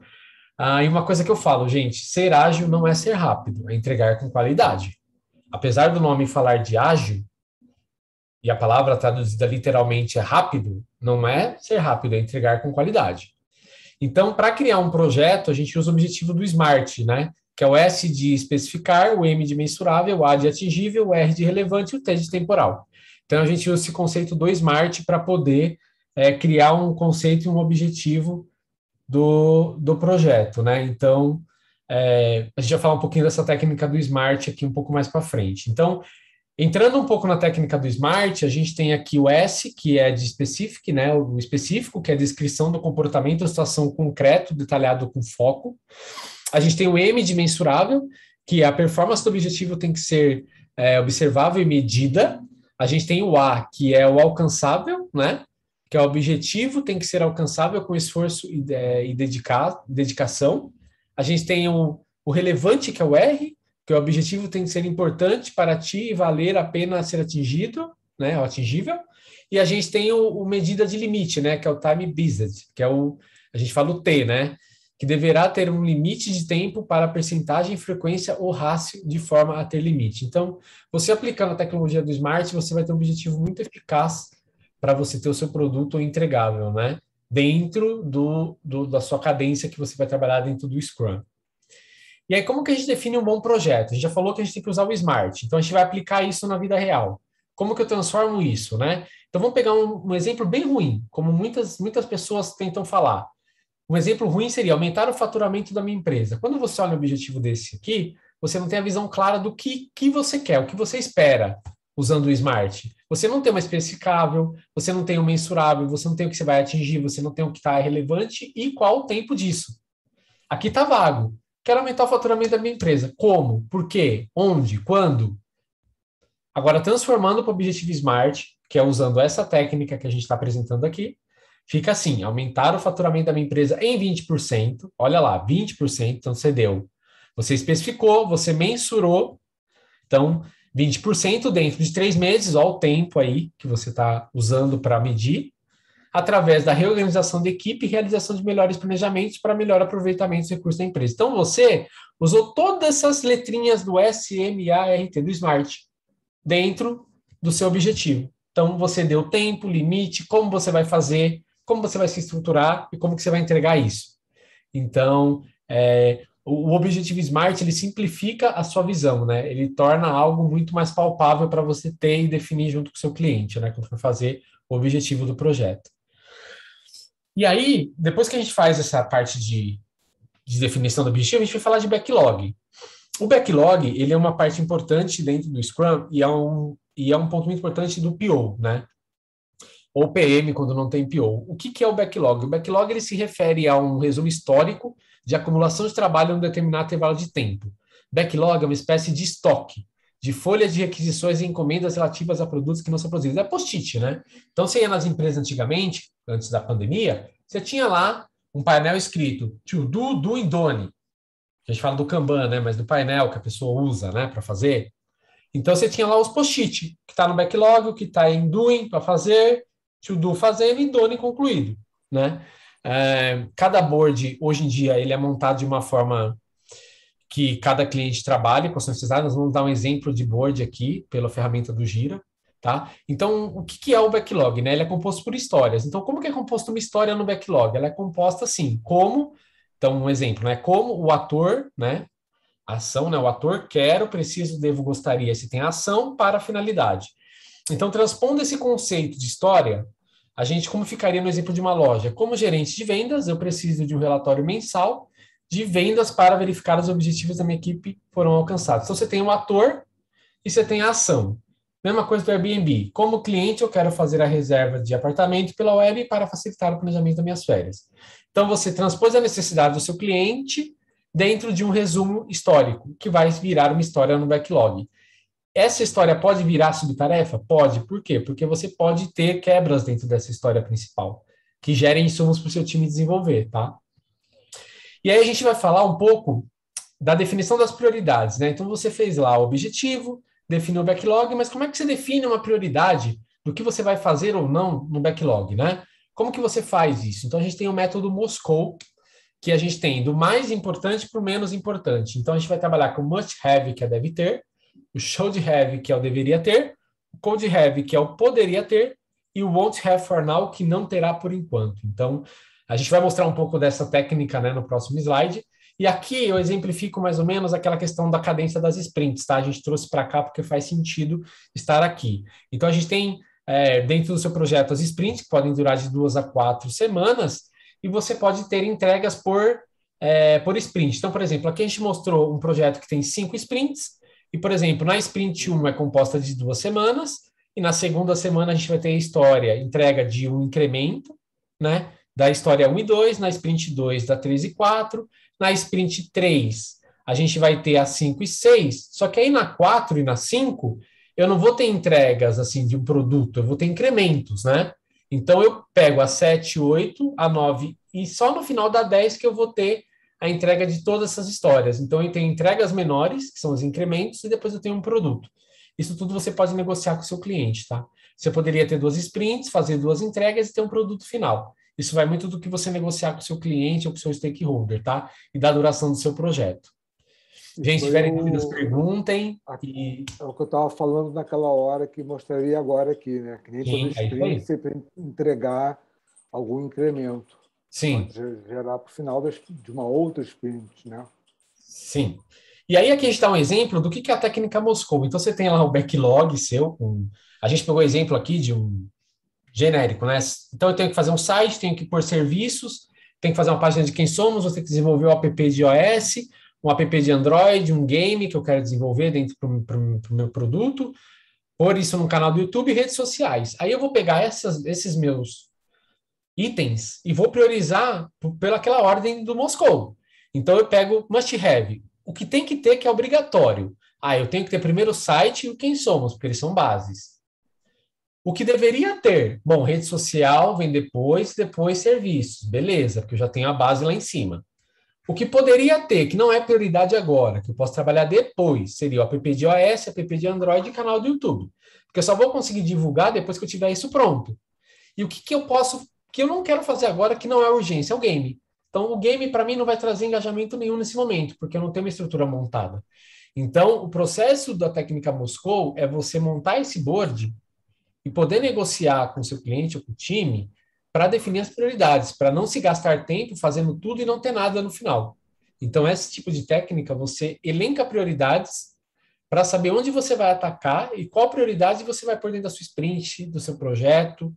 Speaker 1: E uma coisa que eu falo, gente, ser ágil não é ser rápido, é entregar com qualidade. Apesar do nome falar de ágil, e a palavra traduzida literalmente é rápido, não é ser rápido, é entregar com qualidade. Então, para criar um projeto, a gente usa o objetivo do SMART, né? Que é o S de especificar, o M de mensurável, o A de atingível, o R de relevante e o T de temporal. Então, a gente usa esse conceito do SMART para poder criar um conceito e um objetivo do projeto, né? Então, a gente vai falar um pouquinho dessa técnica do SMART aqui um pouco mais para frente. Então, entrando um pouco na técnica do SMART, a gente tem aqui o S, que é de specific, né? O específico, que é a descrição do comportamento ou situação concreto, detalhado com foco. A gente tem o M de mensurável, que a performance do objetivo tem que ser observável e medida. A gente tem o A, que é o alcançável, né? Que é o objetivo tem que ser alcançável com esforço e dedicação. A gente tem o relevante, que é o R, que o objetivo tem que ser importante para ti e valer a pena ser atingido, né? O atingível. E a gente tem o medida de limite, né? Que é o time based, que é a gente fala o T, né? Que deverá ter um limite de tempo para percentagem, frequência ou rácio de forma a ter limite. Então, você aplicando a tecnologia do Smart, você vai ter um objetivo muito eficaz para você ter o seu produto entregável, né? Dentro da sua cadência que você vai trabalhar dentro do Scrum. E aí, como que a gente define um bom projeto? A gente já falou que a gente tem que usar o Smart, então a gente vai aplicar isso na vida real. Como que eu transformo isso, né? Então, vamos pegar um exemplo bem ruim, como muitas pessoas tentam falar. Um exemplo ruim seria aumentar o faturamento da minha empresa. Quando você olha um objetivo desse aqui, você não tem a visão clara do que você quer, o que você espera usando o Smart. Você não tem uma especificável, você não tem um mensurável, você não tem o que você vai atingir, você não tem o que está relevante e qual o tempo disso. Aqui está vago. Quero aumentar o faturamento da minha empresa. Como? Por quê? Onde? Quando? Agora, transformando para o objetivo Smart, que é usando essa técnica que a gente está apresentando aqui, fica assim, aumentar o faturamento da minha empresa em 20%, olha lá, 20%, então você deu. Você especificou, você mensurou, então 20% dentro de 3 meses, olha o tempo aí que você está usando para medir, através da reorganização da equipe e realização de melhores planejamentos para melhor aproveitamento dos recursos da empresa. Então você usou todas essas letrinhas do SMART, do SMART. dentro do seu objetivo. Então, você deu tempo, limite, como você vai fazer, como você vai se estruturar e como que você vai entregar isso. Então, o objetivo SMART, ele simplifica a sua visão, né? Ele torna algo muito mais palpável para você ter e definir junto com o seu cliente, né? Quando for fazer o objetivo do projeto. E aí, depois que a gente faz essa parte de definição do objetivo, a gente vai falar de backlog. O backlog, ele é uma parte importante dentro do Scrum e é um ponto muito importante do PO, né? Ou PM, quando não tem PO. O que é o backlog? O backlog, ele se refere a um resumo histórico de acumulação de trabalho em um determinado intervalo de tempo. Backlog é uma espécie de estoque, de folhas de requisições e encomendas relativas a produtos que não são produzidos. É post-it, né? Então, você ia nas empresas antigamente, antes da pandemia, você tinha lá um painel escrito to do, do e done. A gente fala do Kanban, né? Mas do painel que a pessoa usa, né, para fazer. Então, você tinha lá os post-it, que está no backlog, o que está em doing para fazer, to do fazendo e done concluído, né? Cada board, hoje em dia, ele é montado de uma forma que cada cliente trabalha com as suas necessidades. Nós vamos dar um exemplo de board aqui, pela ferramenta do Gira, tá? Então, o que é o backlog, né? Ele é composto por histórias. Então, como que é composto uma história no backlog? Ela é composta assim, então, um exemplo, né? Como o ator, né? Ação, né? O ator quero, preciso, devo, gostaria. Se tem ação para a finalidade. Então, transpondo esse conceito de história, a gente, como ficaria no exemplo de uma loja? Como gerente de vendas, eu preciso de um relatório mensal de vendas para verificar os objetivos da minha equipe foram alcançados. Então, você tem o ator e você tem a ação. Mesma coisa do Airbnb. Como cliente, eu quero fazer a reserva de apartamento pela web para facilitar o planejamento das minhas férias. Então, você transpôs a necessidade do seu cliente dentro de um resumo histórico, que vai virar uma história no backlog. Essa história pode virar subtarefa? Pode. Por quê? Porque você pode ter quebras dentro dessa história principal, que gerem insumos para o seu time desenvolver, tá? E aí a gente vai falar um pouco da definição das prioridades, né? Então você fez lá o objetivo, definiu o backlog, mas como é que você define uma prioridade do que você vai fazer ou não no backlog, né? Como que você faz isso? Então a gente tem o método Moscou, que a gente tem do mais importante para o menos importante. Então a gente vai trabalhar com o must have, que é deve ter, o should have, que é o deveria ter, o could have, que é o poderia ter, e o won't have for now, que não terá por enquanto. Então, a gente vai mostrar um pouco dessa técnica, né, no próximo slide. E aqui eu exemplifico mais ou menos aquela questão da cadência das sprints, tá? A gente trouxe para cá porque faz sentido estar aqui. Então, a gente tem dentro do seu projeto as sprints, que podem durar de 2 a 4 semanas, e você pode ter entregas por sprint. Então, por exemplo, aqui a gente mostrou um projeto que tem 5 sprints, e, por exemplo, na sprint 1 é composta de 2 semanas, e na segunda semana a gente vai ter a história, entrega de um incremento, né? Da história 1 e 2, na sprint 2 da 3 e 4, na sprint 3 a gente vai ter a 5 e 6, só que aí na 4 e na 5 eu não vou ter entregas assim de um produto, eu vou ter incrementos, né? Então eu pego a 7, 8, a 9 e só no final da 10 que eu vou ter a entrega de todas essas histórias. Então eu tenho entregas menores, que são os incrementos, e depois eu tenho um produto. Isso tudo você pode negociar com o seu cliente, tá? Você poderia ter 2 sprints, fazer 2 entregas e ter um produto final. Isso vai muito do que você negociar com o seu cliente ou com o seu stakeholder, tá? E da duração do seu projeto. Gente, se tiverem dúvidas, perguntem.
Speaker 2: É o que eu estava falando naquela hora que mostraria agora aqui, né? Que nem todo sprint você tem que entregar algum incremento.
Speaker 1: Sim.
Speaker 2: Pode gerar para o final de uma outra sprint, né?
Speaker 1: Sim. E aí aqui a gente dá um exemplo do que é a técnica Moscou. Então você tem lá o backlog seu, a gente pegou o exemplo aqui de um genérico, né? Então eu tenho que fazer um site, tenho que pôr serviços, tenho que fazer uma página de quem somos, você tem que desenvolver o app de iOS, um app de Android, um game que eu quero desenvolver dentro do meu produto, pôr isso no canal do YouTube e redes sociais. Aí eu vou pegar esses meus itens e vou priorizar pelaquela ordem do Moscou. Então eu pego must have, o que tem que ter que é obrigatório. Eu tenho que ter primeiro o site e o quem somos, porque eles são bases. O que deveria ter? Bom, rede social vem depois serviços. Beleza, porque eu já tenho a base lá em cima. O que poderia ter, que não é prioridade agora, que eu posso trabalhar depois, seria o app de iOS, app de Android e canal do YouTube. Porque eu só vou conseguir divulgar depois que eu tiver isso pronto. E o que eu não quero fazer agora, que não é urgência, é o game. Então, o game, para mim, não vai trazer engajamento nenhum nesse momento, porque eu não tenho uma estrutura montada. Então, o processo da técnica Moscou é você montar esse board e poder negociar com o seu cliente ou com o time para definir as prioridades, para não se gastar tempo fazendo tudo e não ter nada no final. Então, esse tipo de técnica, você elenca prioridades para saber onde você vai atacar e qual prioridade você vai pôr dentro da sua sprint, do seu projeto,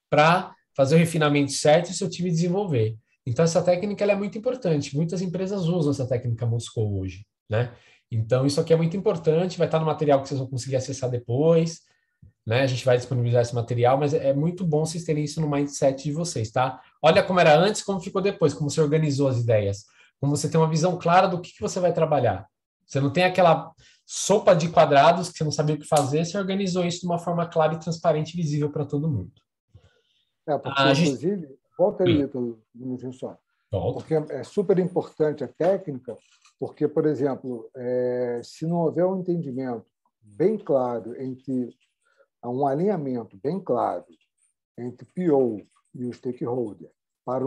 Speaker 1: para fazer o refinamento certo e o seu time desenvolver. Então, essa técnica ela é muito importante. Muitas empresas usam essa técnica Moscou hoje, né? Então, isso aqui é muito importante, vai estar no material que vocês vão conseguir acessar depois, né? A gente vai disponibilizar esse material, mas é muito bom vocês terem isso no mindset de vocês, tá? Olha como era antes, como ficou depois, como você organizou as ideias, como você tem uma visão clara do que você vai trabalhar. Você não tem aquela sopa de quadrados que você não sabia o que fazer, você organizou isso de uma forma clara e transparente e visível para todo mundo.
Speaker 2: Porque,
Speaker 1: A gente...
Speaker 2: inclusive, volta aí,
Speaker 1: Oi,
Speaker 2: um minutinho só,
Speaker 1: volta.
Speaker 2: porque é super importante a técnica, porque, por exemplo, se não houver um entendimento bem claro entre um alinhamento bem claro entre o PO e o stakeholder para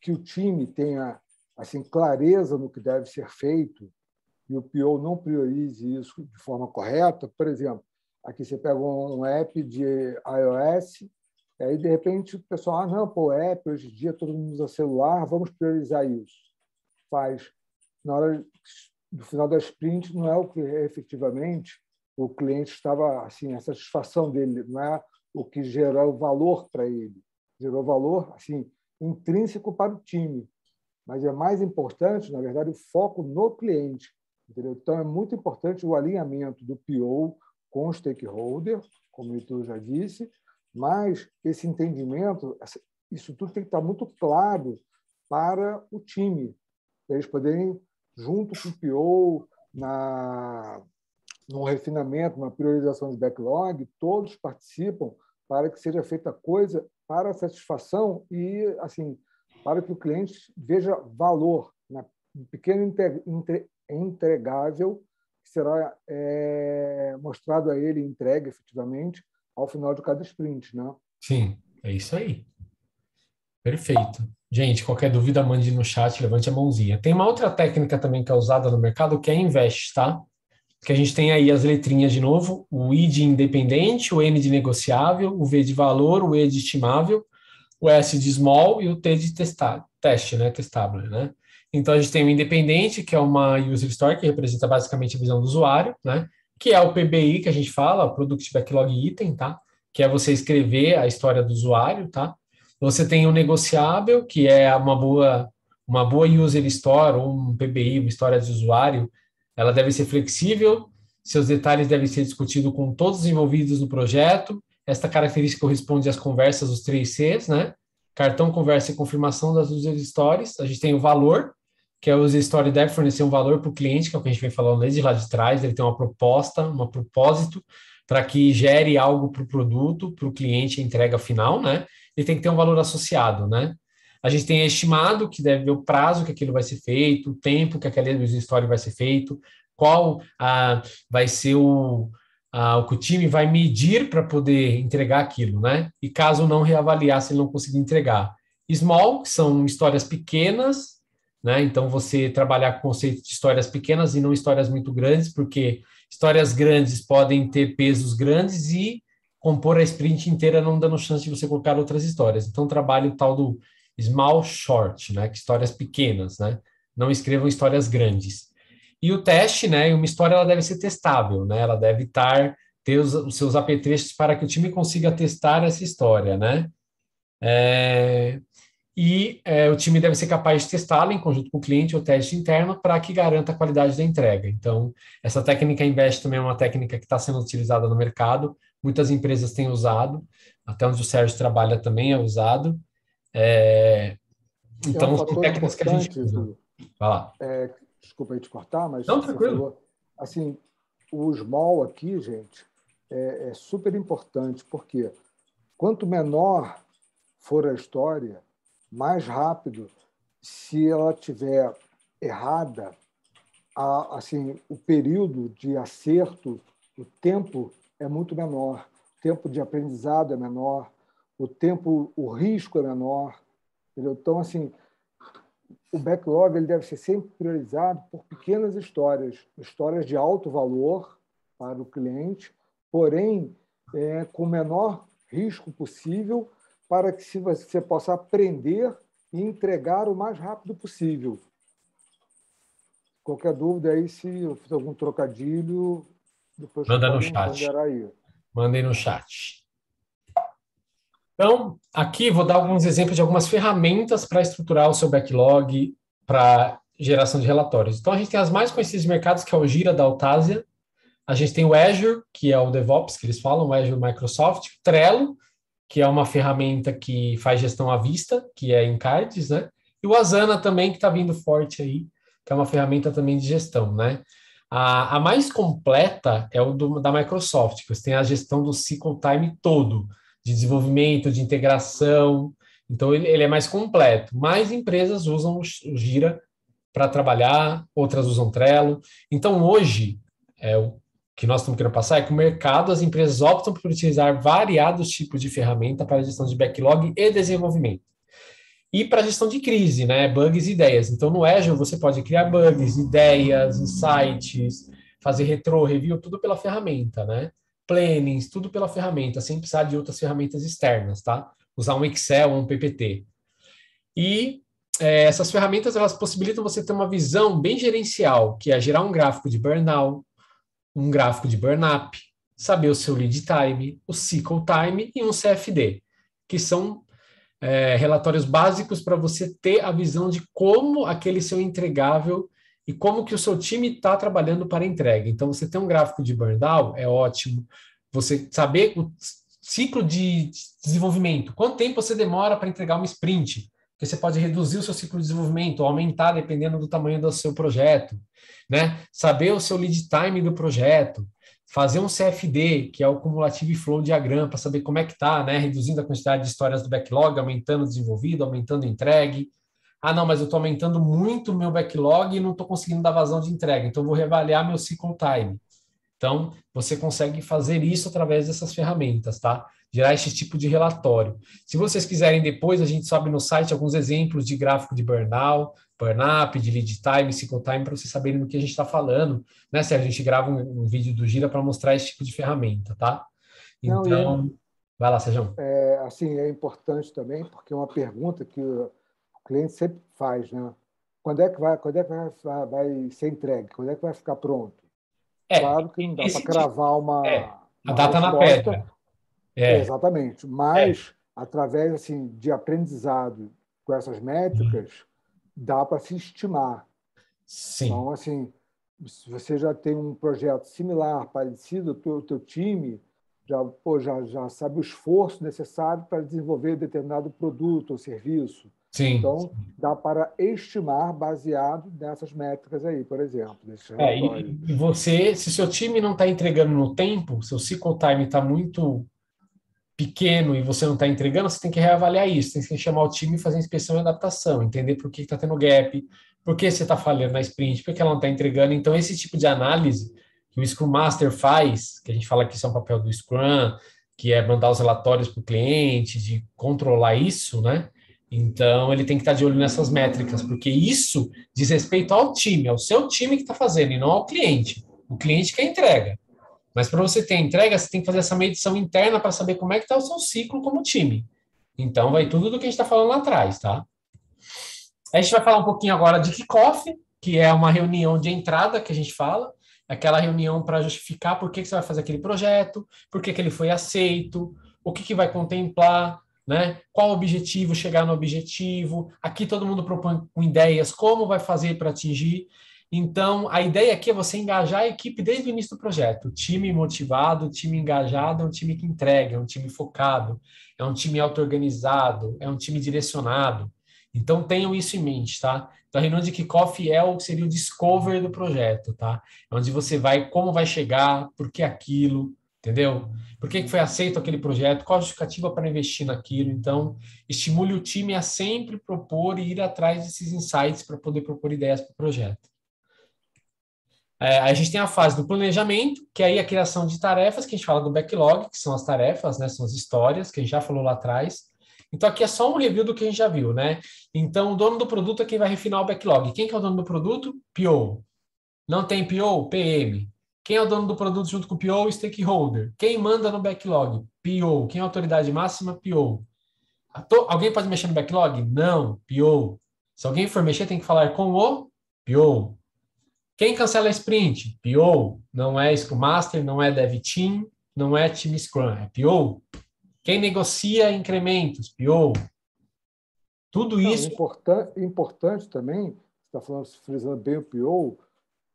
Speaker 2: que o time tenha assim clareza no que deve ser feito e o PO não priorize isso de forma correta. Por exemplo, aqui você pega um app de iOS, e aí, de repente, o pessoal, não, pô, app, hoje em dia todo mundo usa celular, vamos priorizar isso. Faz. Na hora do final da sprint, não é o que efetivamente o cliente estava, assim, a satisfação dele, não é o que gerou valor para ele. Gerou valor, assim, intrínseco para o time. Mas é mais importante, na verdade, o foco no cliente. Entendeu? Então, é muito importante o alinhamento do PO com o stakeholder, como o Heitor já disse, mas esse entendimento, isso tudo tem que estar muito claro para o time, para eles poderem, junto com o PO, no refinamento, na priorização de backlog, todos participam para que seja feita coisa para a satisfação e, assim, para que o cliente veja valor na pequeno entregável que será mostrado a ele, entregue efetivamente ao final de cada sprint, né?
Speaker 1: Sim, é isso aí. Perfeito. Gente, qualquer dúvida, mande no chat, levante a mãozinha. Tem uma outra técnica também que é usada no mercado, que é invest, tá? Que a gente tem aí as letrinhas de novo, o I de independente, o N de negociável, o V de valor, o E de estimável, o S de small e o T de teste, né? Testável, né? Então a gente tem o independente, que é uma user story, que representa basicamente a visão do usuário, né? Que é o PBI que a gente fala, o Product Backlog Item, tá? Que é você escrever a história do usuário, tá? Você tem o negociável, que é uma boa user story, ou um PBI, uma história de usuário, ela deve ser flexível, seus detalhes devem ser discutidos com todos os envolvidos no projeto. Esta característica corresponde às conversas dos 3 Cs, né? Cartão, conversa e confirmação das user stories. A gente tem o valor, que a user story deve fornecer um valor para o cliente, que é o que a gente vem falando desde lá de trás, ele tem uma proposta, um propósito, para que gere algo para o produto, para o cliente, a entrega final, né? Ele tem que ter um valor associado, né? A gente tem estimado, que deve ver o prazo que aquilo vai ser feito, o tempo que aquela user story vai ser feito, qual vai ser o que o time vai medir para poder entregar aquilo, né? E caso não reavaliar se ele não conseguir entregar. Small, que são histórias pequenas, né? Então você trabalhar com o conceito de histórias pequenas e não histórias muito grandes, porque histórias grandes podem ter pesos grandes e compor a sprint inteira não dando chance de você colocar outras histórias. Então trabalho o tal do small short, né? Que histórias pequenas, né? Não escrevam histórias grandes. E o teste, né? Uma história ela deve ser testável, né? Ela deve ter os seus apetrechos para que o time consiga testar essa história, né? O time deve ser capaz de testá-la em conjunto com o cliente ou teste interno para que garanta a qualidade da entrega. Então, essa técnica Invest também é uma técnica que está sendo utilizada no mercado. Muitas empresas têm usado, até onde o Sérgio trabalha também é usado. É,
Speaker 2: É um
Speaker 1: então, são
Speaker 2: fator
Speaker 1: técnicas que a gente
Speaker 2: importante,
Speaker 1: usa.
Speaker 2: Edu,
Speaker 1: Vai lá.
Speaker 2: desculpa aí te cortar, mas
Speaker 1: Não,
Speaker 2: você
Speaker 1: tranquilo.
Speaker 2: falou, assim, o small aqui, gente, é super importante, porque quanto menor for a história, mais rápido, se ela tiver errada, assim, o período de acerto, o tempo é muito menor, o tempo de aprendizado é menor, o risco é menor, entendeu? Então, assim, o backlog ele deve ser sempre priorizado por pequenas histórias, histórias de alto valor para o cliente, porém, com o menor risco possível, para que você possa aprender e entregar o mais rápido possível. Qualquer dúvida aí, se eu fiz algum trocadilho, depois
Speaker 1: Manda no
Speaker 2: podem
Speaker 1: chat.
Speaker 2: ponderar aí.
Speaker 1: Mandem no chat. Então, aqui vou dar alguns exemplos de algumas ferramentas para estruturar o seu backlog para geração de relatórios. Então, a gente tem as mais conhecidas de mercados, que é o Jira da Altasia. A gente tem o Azure, que é o DevOps, que eles falam, o Azure Microsoft. Trello, que é uma ferramenta que faz gestão à vista, que é em cards, né? E o Asana também, que está vindo forte aí, que é uma ferramenta também de gestão, né? A mais completa é o da Microsoft, que você tem a gestão do cycle time todo, de desenvolvimento, de integração. Então, ele é mais completo. Mais empresas usam o Jira para trabalhar, outras usam Trello. Então, hoje, o que nós estamos querendo passar é que o mercado, as empresas optam por utilizar variados tipos de ferramenta para a gestão de backlog e desenvolvimento. E para a gestão de crise, né? Bugs e ideias. Então, no Azure, você pode criar bugs, ideias, insights, fazer retro, review, tudo pela ferramenta, né? Plannings, tudo pela ferramenta, sem precisar de outras ferramentas externas, tá? Usar um Excel ou um PPT. E essas ferramentas, elas possibilitam você ter uma visão bem gerencial, que é gerar um gráfico de burnout, um gráfico de burn-up, saber o seu lead time, o cycle time e um CFD, que são relatórios básicos para você ter a visão de como aquele seu entregável e como que o seu time está trabalhando para a entrega. Então, você ter um gráfico de burn-down é ótimo. Você saber o ciclo de desenvolvimento, quanto tempo você demora para entregar uma sprint, porque você pode reduzir o seu ciclo de desenvolvimento, ou aumentar dependendo do tamanho do seu projeto, né? Saber o seu lead time do projeto, fazer um CFD, que é o Cumulative Flow Diagram, para saber como é que está, né? Reduzindo a quantidade de histórias do backlog, aumentando o desenvolvido, aumentando o entregue. Ah, não, mas eu estou aumentando muito o meu backlog e não estou conseguindo dar vazão de entrega, então vou reavaliar meu cycle time. Então, você consegue fazer isso através dessas ferramentas, tá? Gerar esse tipo de relatório. Se vocês quiserem depois, a gente sobe no site alguns exemplos de gráfico de burnout, burn-up, de lead time, cycle time, para vocês saberem do que a gente está falando, né, Sérgio? A gente grava um vídeo do Gira para mostrar esse tipo de ferramenta, tá?
Speaker 2: Não,
Speaker 1: Então, vai lá, Sérgio.
Speaker 2: assim, é importante também, porque é uma pergunta que o cliente sempre faz, né? Quando é que vai ser entregue? Quando é que vai ficar pronto? Claro que não dá para
Speaker 1: Esse tipo,
Speaker 2: cravar
Speaker 1: a
Speaker 2: uma
Speaker 1: data na
Speaker 2: resposta,
Speaker 1: pedra. É,
Speaker 2: exatamente,
Speaker 1: é,
Speaker 2: mas através assim, de aprendizado com essas métricas, dá para se estimar.
Speaker 1: sim.
Speaker 2: Então, assim, se você já tem um projeto similar, parecido, o teu time já sabe o esforço necessário para desenvolver determinado produto ou serviço.
Speaker 1: Sim.
Speaker 2: Então, dá para estimar baseado nessas métricas aí, por exemplo, desse relatório.
Speaker 1: E você, se seu time não está entregando no tempo, seu cycle time está muito pequeno e você não está entregando, você tem que reavaliar isso, tem que chamar o time e fazer inspeção e adaptação, entender por que está tendo gap, por que você está falhando na sprint, por que ela não está entregando. Então, esse tipo de análise que o Scrum Master faz, que a gente fala que isso é um papel do Scrum, que é mandar os relatórios para o cliente, de controlar isso, né? Então, ele tem que estar de olho nessas métricas, porque isso diz respeito ao time, ao seu time que está fazendo, e não ao cliente. O cliente que entrega. Mas para você ter entrega, você tem que fazer essa medição interna para saber como é que está o seu ciclo como time. Então, vai tudo do que a gente está falando lá atrás, tá? A gente vai falar um pouquinho agora de kickoff, que é uma reunião de entrada que a gente fala, aquela reunião para justificar por que você vai fazer aquele projeto, por que ele foi aceito, o que vai contemplar, né? Qual o objetivo, chegar no objetivo. Aqui todo mundo propõe com ideias como vai fazer para atingir. Então, a ideia aqui é você engajar a equipe desde o início do projeto. O time motivado, o time engajado é um time que entrega, é um time focado, é um time auto-organizado, é um time direcionado. Então, tenham isso em mente, tá? Então, a reunião de kickoff seria o discover do projeto, tá? Onde você vai, como vai chegar, por que aquilo, entendeu? Por que foi aceito aquele projeto, qual a justificativa para investir naquilo. Então, estimule o time a sempre propor e ir atrás desses insights para poder propor ideias para o projeto. A gente tem a fase do planejamento, que é aí a criação de tarefas, que a gente fala do backlog, que são as tarefas, né, são as histórias, que a gente já falou lá atrás. Então, aqui é só um review do que a gente já viu, né? Então, o dono do produto é quem vai refinar o backlog. Quem que é o dono do produto? PO. Não tem PO? PM. Quem é o dono do produto junto com o PO? Stakeholder. Quem manda no backlog? PO. Quem é a autoridade máxima? PO. Alguém pode mexer no backlog? Não. PO. Se alguém for mexer, tem que falar com o PO. Quem cancela a sprint? PO. Não é Scrum Master, não é Dev Team, não é Team Scrum, é PO. Quem negocia incrementos? PO. Tudo
Speaker 2: Não,
Speaker 1: isso.
Speaker 2: importante também, você está falando, frisando bem o PO,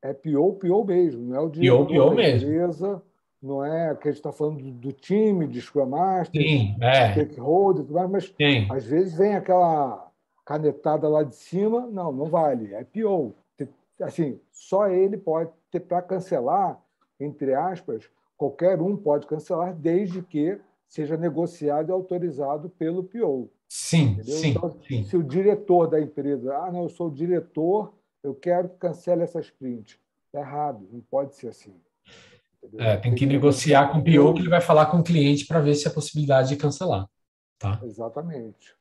Speaker 2: é PO mesmo, não é o
Speaker 1: PO,
Speaker 2: diretor
Speaker 1: PO
Speaker 2: da
Speaker 1: mesmo.
Speaker 2: empresa, não é que a gente está falando do time, de Scrum Masters,
Speaker 1: Sim,
Speaker 2: stakeholder, tudo mais, mas
Speaker 1: tem.
Speaker 2: às vezes vem aquela canetada lá de cima, não vale, é PO. Assim, só ele pode ter para cancelar, entre aspas, qualquer um pode cancelar, desde que seja negociado e autorizado pelo PO.
Speaker 1: Sim,
Speaker 2: Entendeu?
Speaker 1: sim,
Speaker 2: Então, se
Speaker 1: sim.
Speaker 2: o diretor da empresa, não, eu sou o diretor, eu quero que cancele essa sprint. Está errado, não pode ser assim. Entendeu?
Speaker 1: É, tem
Speaker 2: Tem
Speaker 1: que
Speaker 2: que negociar
Speaker 1: negociar
Speaker 2: com
Speaker 1: com
Speaker 2: o
Speaker 1: o PO que
Speaker 2: PO.
Speaker 1: ele vai falar com o cliente para ver se há possibilidade de cancelar, tá?
Speaker 2: Exatamente.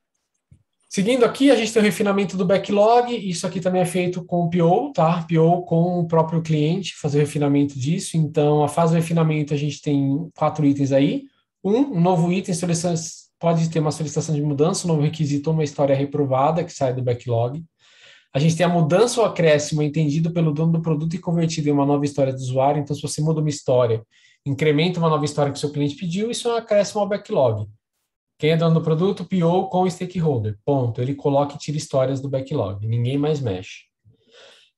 Speaker 1: Seguindo aqui, a gente tem o refinamento do backlog. Isso aqui também é feito com o PO, tá? PO com o próprio cliente, fazer o refinamento disso. Então, a fase do refinamento, a gente tem 4 itens aí. Um novo item, pode ter uma solicitação de mudança, um novo requisito ou uma história reprovada que sai do backlog. A gente tem a mudança ou acréscimo entendido pelo dono do produto e convertido em uma nova história do usuário. Então, se você muda uma história, incrementa uma nova história que o seu cliente pediu, isso é um acréscimo ao backlog. Quem é dono do produto, PO com stakeholder. Ponto. Ele coloca e tira histórias do backlog. Ninguém mais mexe.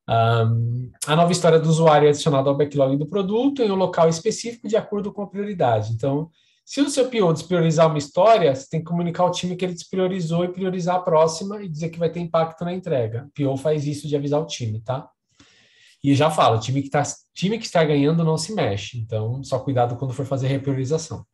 Speaker 1: A nova história do usuário é adicionada ao backlog do produto em um local específico de acordo com a prioridade. Então, se o seu PO despriorizar uma história, você tem que comunicar ao time que ele despriorizou e priorizar a próxima e dizer que vai ter impacto na entrega. O PO faz isso de avisar o time, tá? E já fala, time que está ganhando não se mexe. Então, só cuidado quando for fazer repriorização.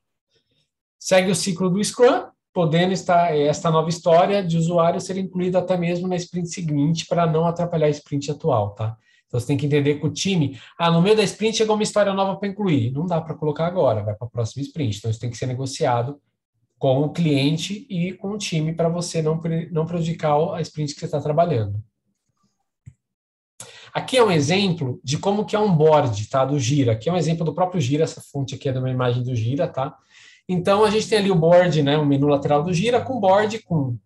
Speaker 1: Segue o ciclo do Scrum, podendo estar esta nova história de usuário ser incluída até mesmo na sprint seguinte para não atrapalhar a sprint atual, tá? Então você tem que entender que o time, no meio da sprint chegou uma história nova para incluir, não dá para colocar agora, vai para a próxima sprint. Então isso tem que ser negociado com o cliente e com o time para você não prejudicar a sprint que você está trabalhando. Aqui é um exemplo de como que é um board, tá, do Gira. Aqui é um exemplo do próprio Gira, essa fonte aqui é de uma imagem do Gira, tá? Então, a gente tem ali o board, né, o menu lateral do Gira, com board com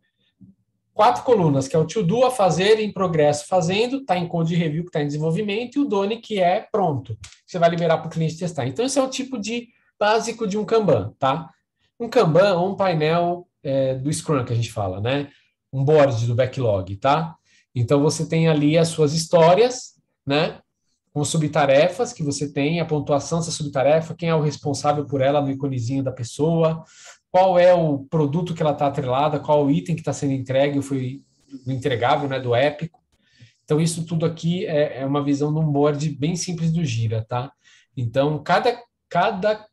Speaker 1: 4 colunas, que é o to do, a fazer, em progresso, fazendo, está em code review, que está em desenvolvimento, e o done, que é pronto, que você vai liberar para o cliente testar. Então, esse é o tipo de básico de um Kanban, tá? Um Kanban ou um painel do Scrum, que a gente fala, né? Um board do backlog, tá? Então, você tem ali as suas histórias, né? Com subtarefas que você tem, a pontuação dessa subtarefa, quem é o responsável por ela no iconezinho da pessoa, qual é o produto que ela está atrelada, qual o item que está sendo entregue, foi do entregável, né, do épico. Então, isso tudo aqui é uma visão de um board bem simples do Gira, tá? Então, cada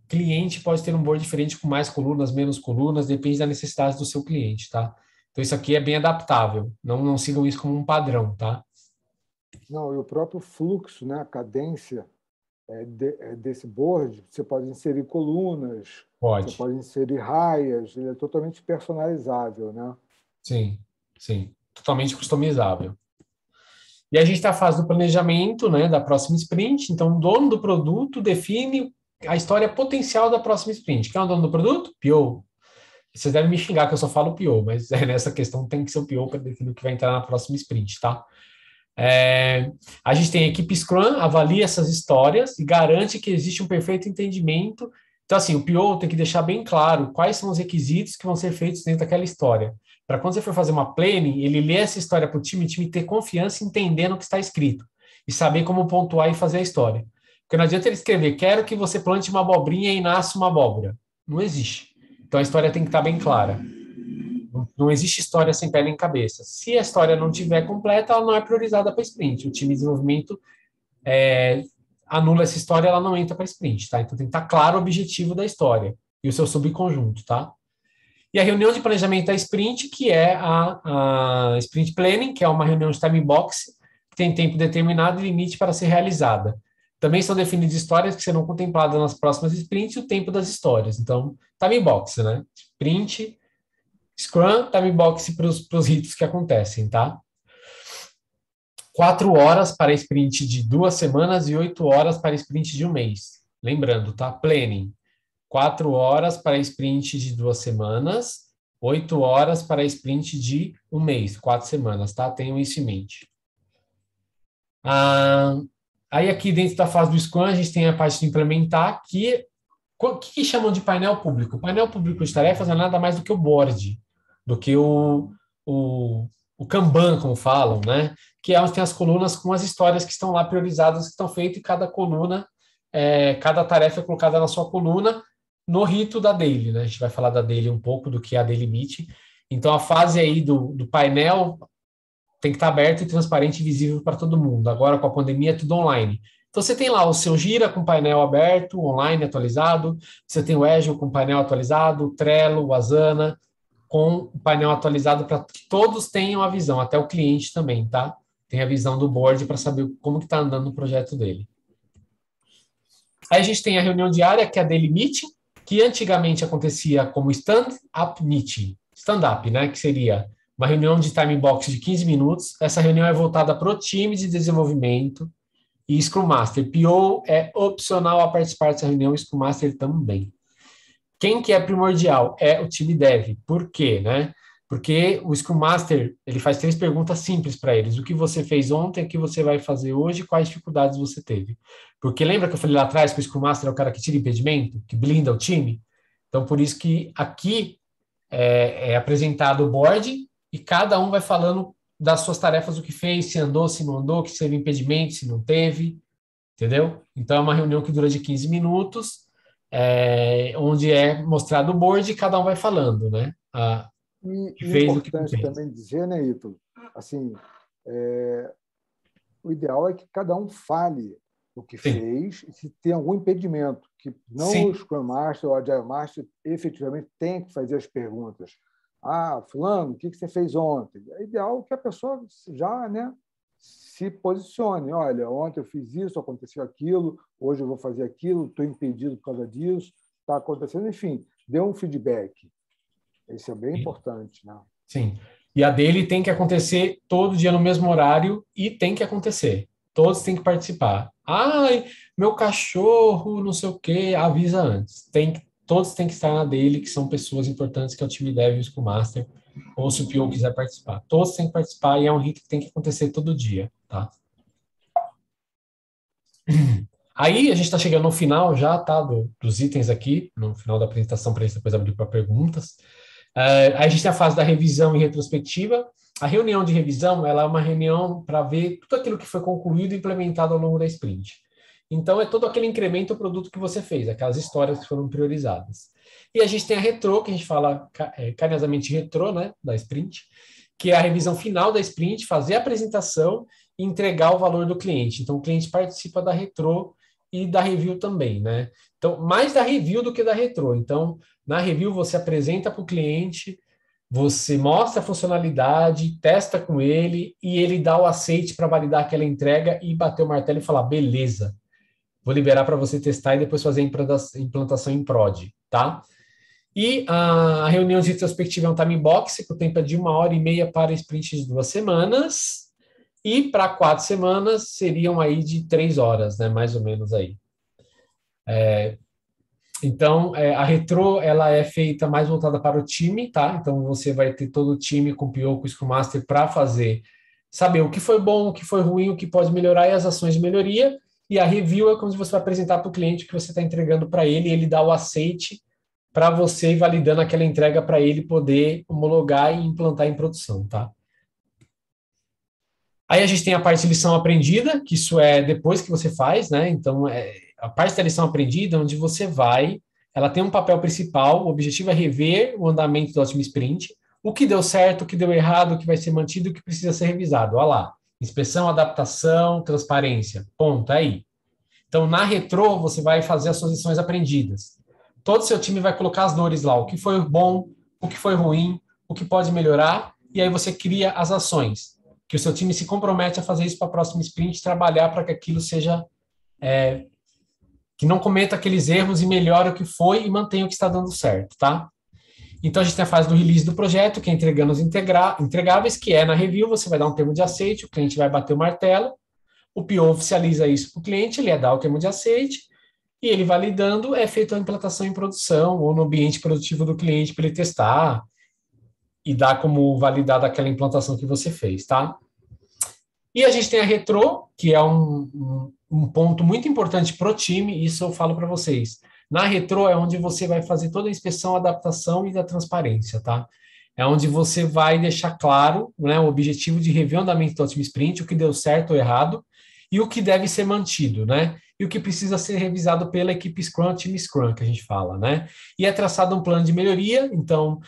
Speaker 1: cliente pode ter um board diferente com mais colunas, menos colunas, depende da necessidade do seu cliente, tá? Então, isso aqui é bem adaptável. Não sigam isso como um padrão, tá?
Speaker 2: Não, e o próprio fluxo, né, a cadência desse board, você pode inserir colunas, você
Speaker 1: Pode.
Speaker 2: pode inserir raias, ele é totalmente personalizável, né?
Speaker 1: Sim, sim. Totalmente customizável. E a gente está na fase do planejamento, né, da próxima sprint. Então, o dono do produto define a história potencial da próxima sprint. Quem é o dono do produto? PO. Vocês devem me xingar que eu só falo PO, mas nessa questão tem que ser o PO para definir o que vai entrar na próxima sprint, tá? A gente tem a equipe Scrum, avalia essas histórias e garante que existe um perfeito entendimento. Então, assim, o PO tem que deixar bem claro quais são os requisitos que vão ser feitos dentro daquela história. Para quando você for fazer uma planning, ele ler essa história para o time ter confiança entendendo o que está escrito e saber como pontuar e fazer a história. Porque não adianta ele escrever, quero que você plante uma abobrinha e nasça uma abóbora. Não existe. Então, a história tem que estar bem clara. Não existe história sem pé nem cabeça. Se a história não estiver completa, ela não é priorizada para sprint. O time de desenvolvimento anula essa história, ela não entra para sprint, tá? Então tem que estar claro o objetivo da história e o seu subconjunto, tá? E a reunião de planejamento da sprint, que é a sprint planning, que é uma reunião de time box, que tem tempo determinado e limite para ser realizada. Também são definidas histórias que serão contempladas nas próximas sprints e o tempo das histórias. Então, time box, né? Sprint Scrum, time box para os ritos que acontecem, tá? 4 horas para sprint de 2 semanas e 8 horas para sprint de um mês. Lembrando, tá? Planning. 4 horas para sprint de 2 semanas, 8 horas para sprint de um mês, 4 semanas, tá? Tenham isso em mente. Aí aqui dentro da fase do Scrum, a gente tem a parte de implementar, o que chamam de painel público? O painel público de tarefas é nada mais do que o board, do que o Kanban, como falam, né? Que é onde tem as colunas com as histórias que estão lá priorizadas, que estão feitas, e cada coluna, cada tarefa é colocada na sua coluna, no rito da daily, né? A gente vai falar da daily um pouco, do que é a daily meeting. Então, a fase aí do painel tem que estar aberto e transparente e visível para todo mundo. Agora, com a pandemia, é tudo online. Então, você tem lá o seu Gira com painel aberto, online, atualizado. Você tem o Agile com painel atualizado, o Trello, o Asana, com o painel atualizado para que todos tenham a visão, até o cliente também, tá? Tem a visão do board para saber como que está andando o projeto dele. Aí a gente tem a reunião diária, que é a Daily Meeting, que antigamente acontecia como Stand-Up Meeting. Stand-up, né? Que seria uma reunião de time box de 15 minutos. Essa reunião é voltada para o time de desenvolvimento e Scrum Master. PO é opcional a participar dessa reunião, Scrum Master também. Quem que é primordial? É o time dev. Por quê, né? Porque o Scrum Master, ele faz 3 perguntas simples para eles. O que você fez ontem, o que você vai fazer hoje, quais dificuldades você teve. Porque lembra que eu falei lá atrás que o Scrum Master é o cara que tira impedimento, que blinda o time? Então, por isso que aqui é apresentado o board e cada um vai falando das suas tarefas, o que fez, se andou, se não andou, que se teve impedimento, se não teve, entendeu? Então, é uma reunião que dura de 15 minutos, onde é mostrado o board e cada um vai falando, né? Que
Speaker 2: E
Speaker 1: fez o que não
Speaker 2: importante
Speaker 1: fez.
Speaker 2: também dizer, né, Ítalo? Assim, o ideal é que cada um fale o que
Speaker 1: Sim.
Speaker 2: fez e se tem algum impedimento, que não
Speaker 1: Sim.
Speaker 2: o Scrum Master ou o Agile Master efetivamente tem que fazer as perguntas. Fulano, o que você fez ontem? É ideal que a pessoa já, né, se posicione. Olha, ontem eu fiz isso, aconteceu aquilo, hoje eu vou fazer aquilo, estou impedido por causa disso, está acontecendo. Enfim, dê um feedback. Isso é bem importante, né?
Speaker 1: Sim. E a dele tem que acontecer todo dia no mesmo horário e tem que acontecer. Todos têm que participar. Ai, meu cachorro, não sei o quê, avisa antes. Todos têm que estar na dele, que são pessoas importantes, que é o time dev e o Scrum Master, ou se o PO quiser participar. Todos têm que participar e é um rito que tem que acontecer todo dia, tá? Aí a gente está chegando no final já, tá? Dos itens aqui, no final da apresentação, para depois abrir para perguntas. Aí a gente tem a fase da revisão e retrospectiva. A reunião de revisão, ela é uma reunião para ver tudo aquilo que foi concluído e implementado ao longo da sprint. Então, é todo aquele incremento ao produto que você fez, aquelas histórias que foram priorizadas. E a gente tem a retro, que a gente fala carinhosamente retro, né, da sprint, que é a revisão final da sprint, fazer a apresentação e entregar o valor do cliente. Então, o cliente participa da retro e da review também, né? Então, mais da review do que da retro. Então, na review, você apresenta para o cliente, você mostra a funcionalidade, testa com ele e ele dá o aceite para validar aquela entrega e bater o martelo e falar, beleza, vou liberar para você testar e depois fazer a implantação em prod, tá? E a reunião de retrospectiva é um time box, que o tempo é de 1h30 para sprint de 2 semanas, e para 4 semanas seriam aí de 3 horas, né? Mais ou menos aí. Então, a retro, ela é feita mais voltada para o time, tá? Então, você vai ter todo o time com o PO, com o Scrum Master para saber o que foi bom, o que foi ruim, o que pode melhorar e as ações de melhoria. E a review é como se você vai apresentar para o cliente o que você está entregando para ele e ele dá o aceite para você ir validando aquela entrega para ele poder homologar e implantar em produção, tá? Aí a gente tem a parte de lição aprendida, que isso é depois que você faz, né? Então, a parte da lição aprendida, onde você ela tem um papel principal, o objetivo é rever o andamento do último sprint, o que deu certo, o que deu errado, o que vai ser mantido, o que precisa ser revisado. Olha lá, inspeção, adaptação, transparência, ponto, aí. Então, na retro, você vai fazer as suas lições aprendidas. Todo o seu time vai colocar as dores lá, o que foi bom, o que foi ruim, o que pode melhorar, e aí você cria as ações que o seu time se compromete a fazer isso para a próxima sprint, trabalhar para que aquilo seja, que não cometa aqueles erros e melhore o que foi e mantenha o que está dando certo, tá? Então, a gente tem a fase do release do projeto, que é entregando os entregáveis, que é na review, você vai dar um termo de aceite, o cliente vai bater o martelo, o PO oficializa isso para o cliente, ele dá o termo de aceite, e ele validando, é feita a implantação em produção ou no ambiente produtivo do cliente para ele testar e dar como validada aquela implantação que você fez, tá? E a gente tem a retro, que é um ponto muito importante para o time, isso eu falo para vocês. Na retro é onde você vai fazer toda a inspeção, adaptação e da transparência, tá? É onde você vai deixar claro, né, o objetivo de rever o andamento do último sprint, o que deu certo ou errado, e o que deve ser mantido, né? E o que precisa ser revisado pela equipe Scrum, time Scrum, que a gente fala, né? E é traçado um plano de melhoria, então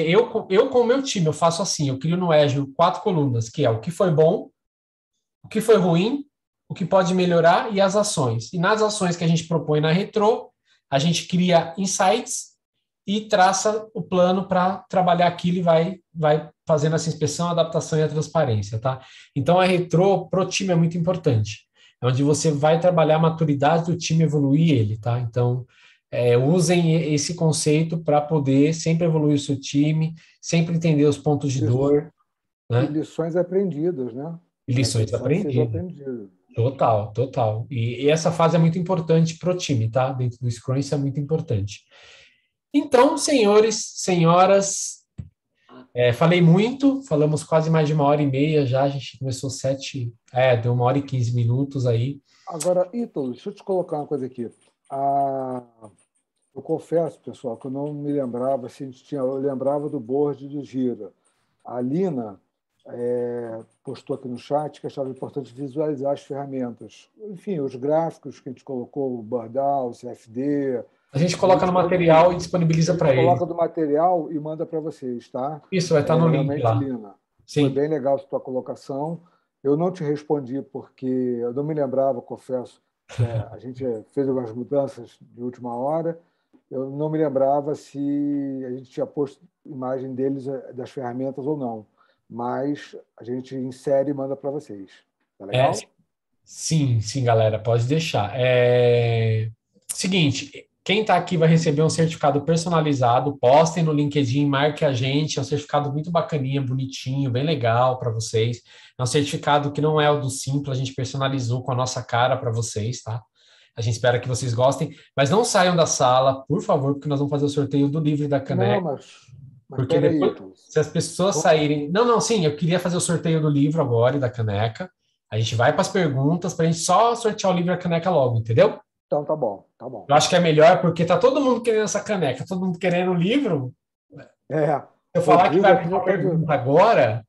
Speaker 1: eu com o meu time, eu faço assim, eu crio no Azure 4 colunas, que é o que foi bom, o que foi ruim, o que pode melhorar e as ações. E nas ações que a gente propõe na retro, a gente cria insights e traça o plano para trabalhar aquilo e vai fazendo essa inspeção, adaptação e a transparência, tá? Então, a retro para o time é muito importante. É onde você vai trabalhar a maturidade do time, evoluir ele, tá? Então, usem esse conceito para poder sempre evoluir o seu time, sempre entender os pontos de dor,
Speaker 2: E
Speaker 1: né?
Speaker 2: lições aprendidas, né?
Speaker 1: E
Speaker 2: Para que a
Speaker 1: lições
Speaker 2: lição seja
Speaker 1: aprendidas.
Speaker 2: aprendida.
Speaker 1: Total, total. E essa fase é muito importante para o time, tá? Dentro do Scrum, isso é muito importante. Então, senhores, senhoras, falei muito, falamos quase mais de 1h30 já, a gente começou 7, deu 1h15 aí.
Speaker 2: Agora, Ítalo, deixa eu te colocar uma coisa aqui. Eu confesso, pessoal, que eu não me lembrava, se a gente tinha, eu lembrava do board do Gira. A Lina postou aqui no chat que achava importante visualizar as ferramentas. Enfim, os gráficos que a gente colocou, o Bardal, o CFD,
Speaker 1: A gente
Speaker 2: a
Speaker 1: coloca no
Speaker 2: gente manda,
Speaker 1: material e
Speaker 2: a
Speaker 1: disponibiliza
Speaker 2: gente
Speaker 1: para eles.
Speaker 2: coloca do material e manda para vocês, tá?
Speaker 1: Isso vai estar no link
Speaker 2: Realmente,
Speaker 1: lá.
Speaker 2: Lina, foi
Speaker 1: Sim.
Speaker 2: bem legal a tua colocação. Eu não te respondi porque eu não me lembrava, confesso. A gente fez algumas mudanças de última hora. Eu não me lembrava se a gente tinha posto imagem deles, das ferramentas ou não. Mas a gente insere e manda para vocês. Tá
Speaker 1: É,
Speaker 2: legal?
Speaker 1: sim, sim, galera, pode deixar. Seguinte, quem está aqui vai receber um certificado personalizado. Postem no LinkedIn, marque a gente. É um certificado muito bacaninha, bonitinho, bem legal para vocês. É um certificado que não é o do Simples, a gente personalizou com a nossa cara para vocês, tá? A gente espera que vocês gostem, mas não saiam da sala, por favor, porque nós vamos fazer o sorteio do livro e da
Speaker 2: Não,
Speaker 1: caneca,
Speaker 2: mas
Speaker 1: porque
Speaker 2: espera aí,
Speaker 1: depois,
Speaker 2: Ítalo.
Speaker 1: se as pessoas saírem. Não, não, sim, eu queria fazer o sorteio do livro agora e da caneca. A gente vai para as perguntas para a gente só sortear o livro e a caneca logo, entendeu?
Speaker 2: Então tá bom, tá bom.
Speaker 1: Eu acho que é melhor porque tá todo mundo querendo essa caneca, todo mundo querendo o livro.
Speaker 2: É,
Speaker 1: Se eu
Speaker 2: o
Speaker 1: falar que
Speaker 2: Rodrigo
Speaker 1: vai para
Speaker 2: aqui já
Speaker 1: uma
Speaker 2: está de.
Speaker 1: pergunta agora,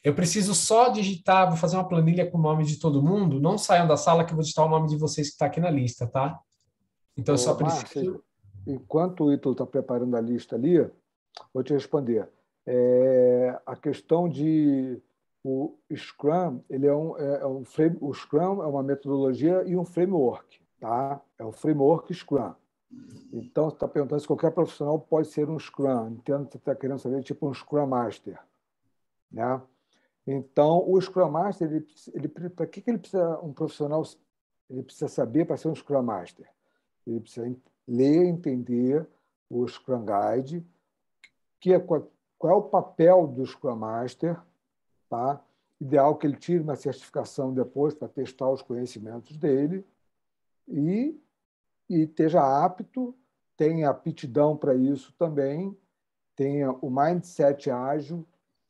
Speaker 1: eu preciso só digitar, vou fazer uma planilha com o nome de todo mundo. Não saiam da sala que eu vou digitar o nome de vocês que está aqui na lista, tá? Então eu só
Speaker 2: Ô, Márcia,
Speaker 1: preciso.
Speaker 2: enquanto o Ítalo está preparando a lista ali, vou te responder. A questão de o Scrum, ele o Scrum é uma metodologia e um framework, tá? É um framework Scrum. Então, você está perguntando se qualquer profissional pode ser um Scrum. Entendo que você está querendo saber, tipo um Scrum Master, né? Então, o Scrum Master, para que ele precisa um profissional? Ele precisa saber para ser um Scrum Master. Ele precisa ler, entender o Scrum Guide, qual é o papel do Scrum Master, tá? Ideal que ele tire uma certificação depois para testar os conhecimentos dele e, esteja apto, tenha aptidão para isso também, tenha o mindset ágil,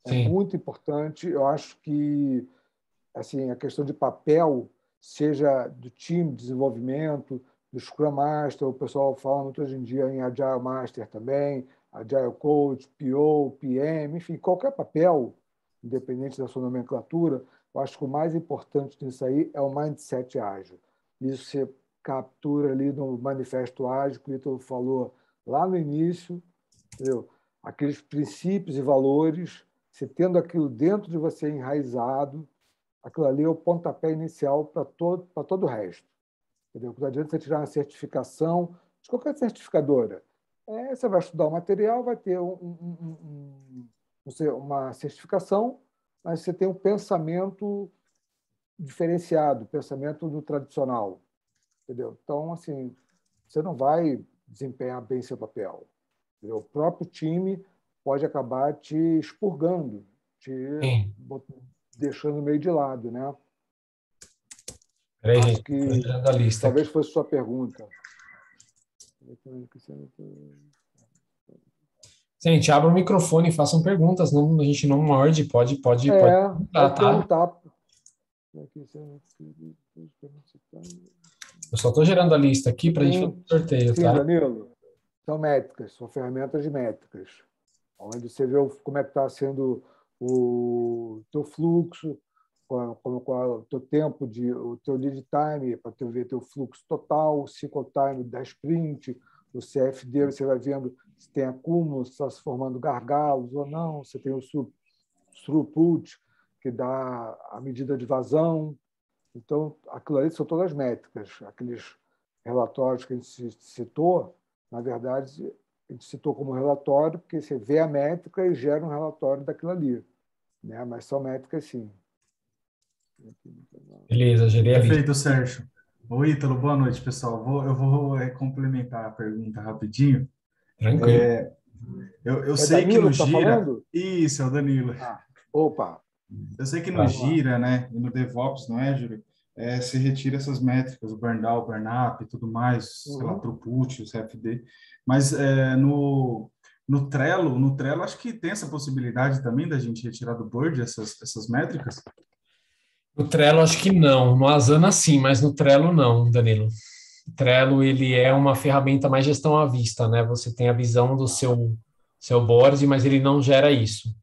Speaker 2: é
Speaker 1: Sim,
Speaker 2: muito importante. Eu acho que assim a questão de papel, seja do time de desenvolvimento, do Scrum Master, o pessoal fala muito hoje em dia em Agile Master também, Agile Coach, PO, PM, enfim, qualquer papel, independente da sua nomenclatura, eu acho que o mais importante nisso aí é o mindset ágil. Isso você captura ali no Manifesto Ágil, que o Ítalo falou lá no início, entendeu? Aqueles princípios e valores, você tendo aquilo dentro de você enraizado, aquilo ali é o pontapé inicial para todo o resto. Entendeu? Não adianta você tirar uma certificação de qualquer certificadora. Você vai estudar o material, vai ter uma certificação, mas você tem um pensamento diferenciado, pensamento do tradicional. Entendeu? Então, assim, você não vai desempenhar bem seu papel. O próprio time pode acabar te expurgando, te
Speaker 1: Sim.
Speaker 2: deixando meio de lado, né?
Speaker 1: Peraí,
Speaker 2: Acho
Speaker 1: gente, estou
Speaker 2: que
Speaker 1: gerando a lista aqui.
Speaker 2: talvez fosse sua pergunta.
Speaker 1: Gente, abra o microfone e façam perguntas. Não, a gente não morde, pode perguntar,
Speaker 2: Pode
Speaker 1: tá?
Speaker 2: perguntar.
Speaker 1: Eu só estou gerando a lista aqui para a gente fazer
Speaker 2: Sim,
Speaker 1: o sorteio,
Speaker 2: sim,
Speaker 1: tá?
Speaker 2: Danilo. São métricas, são ferramentas métricas, onde você vê como é que está sendo o teu fluxo, qual é o teu tempo, o teu lead time, para tu ver teu fluxo total, o cycle time da sprint, o CFD, você vai vendo se tem acúmulo, se está se formando gargalos ou não, você tem o throughput, que dá a medida de vazão. Então, aquilo ali são todas métricas. Aqueles relatórios que a gente citou, na verdade, a gente citou como relatório, porque você vê a métrica e gera um relatório daquilo ali. Né? Mas são métricas, sim.
Speaker 1: Beleza, gerei a lista.
Speaker 3: Perfeito, Sérgio. Oi, Ítalo, boa noite, pessoal. Eu vou complementar a pergunta rapidinho.
Speaker 1: Tranquilo.
Speaker 3: Eu
Speaker 2: É
Speaker 3: sei que
Speaker 2: Danilo
Speaker 3: no
Speaker 2: que está
Speaker 3: Gira...
Speaker 2: falando?
Speaker 3: Isso, é o Danilo.
Speaker 2: Opa,
Speaker 3: Eu sei que no
Speaker 1: Tá.
Speaker 3: Gira, né, e no DevOps, não é, Júlio? Se retira essas métricas, o burn down, o burn up e tudo mais, sei lá, throughput, o CFD. Mas no Trello, acho que tem essa possibilidade também da gente retirar do board essas métricas.
Speaker 1: No Trello, acho que não. No Asana, sim, mas no Trello, não, Danilo. O Trello, ele é uma ferramenta mais gestão à vista, né? Você tem a visão do seu board, mas ele não gera isso.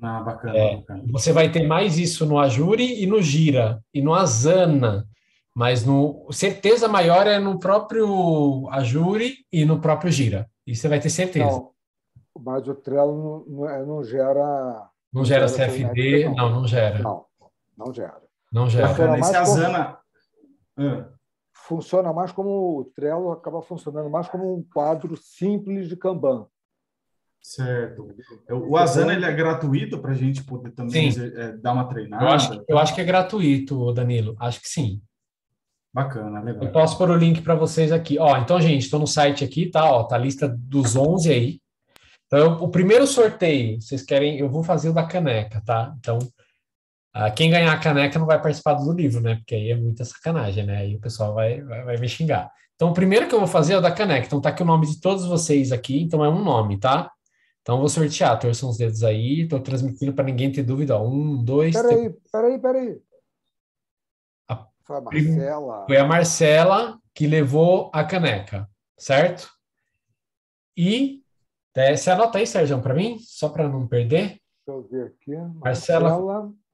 Speaker 3: Ah, bacana, bacana.
Speaker 1: Você vai ter mais isso no Azure e no Gira, e no Asana, mas certeza maior é no próprio Azure e no próprio Gira. Isso você vai ter certeza.
Speaker 2: não, mas o Trello não gera,
Speaker 1: Não gera
Speaker 2: essas métricas,
Speaker 1: CFD,
Speaker 2: não.
Speaker 1: não gera.
Speaker 2: Não gera.
Speaker 1: Não gera.
Speaker 2: Funciona
Speaker 3: Bacana. Esse
Speaker 2: mais como,
Speaker 3: Asana...
Speaker 2: funciona mais como o Trello acaba funcionando mais como um quadro simples de Kanban.
Speaker 3: Certo. O Asana, ele é gratuito para a gente poder também
Speaker 1: Sim.
Speaker 3: dar uma treinada?
Speaker 1: Eu acho que é gratuito, Danilo. Acho que sim.
Speaker 3: Bacana, legal.
Speaker 1: Eu posso pôr o link para vocês aqui. Ó, então, gente, estou no site aqui, tá? Ó, tá a lista dos 11 aí. Então, o primeiro sorteio, vocês querem, eu vou fazer o da caneca, tá? Então, quem ganhar a caneca não vai participar do livro, né? Porque aí é muita sacanagem, né? Aí o pessoal vai me xingar. Então, o primeiro que eu vou fazer é o da caneca. Então, tá aqui o nome de todos vocês aqui. Então, é um nome, tá? Então, eu vou sortear. Torçam os dedos aí. Estou transmitindo para ninguém ter dúvida. Ó, 1, 2, 3.
Speaker 2: Peraí. Foi a Marcela.
Speaker 1: Foi a Marcela que levou a caneca, certo? E você anota aí, Sérgio, para mim, só para não perder.
Speaker 2: Deixa eu ver aqui.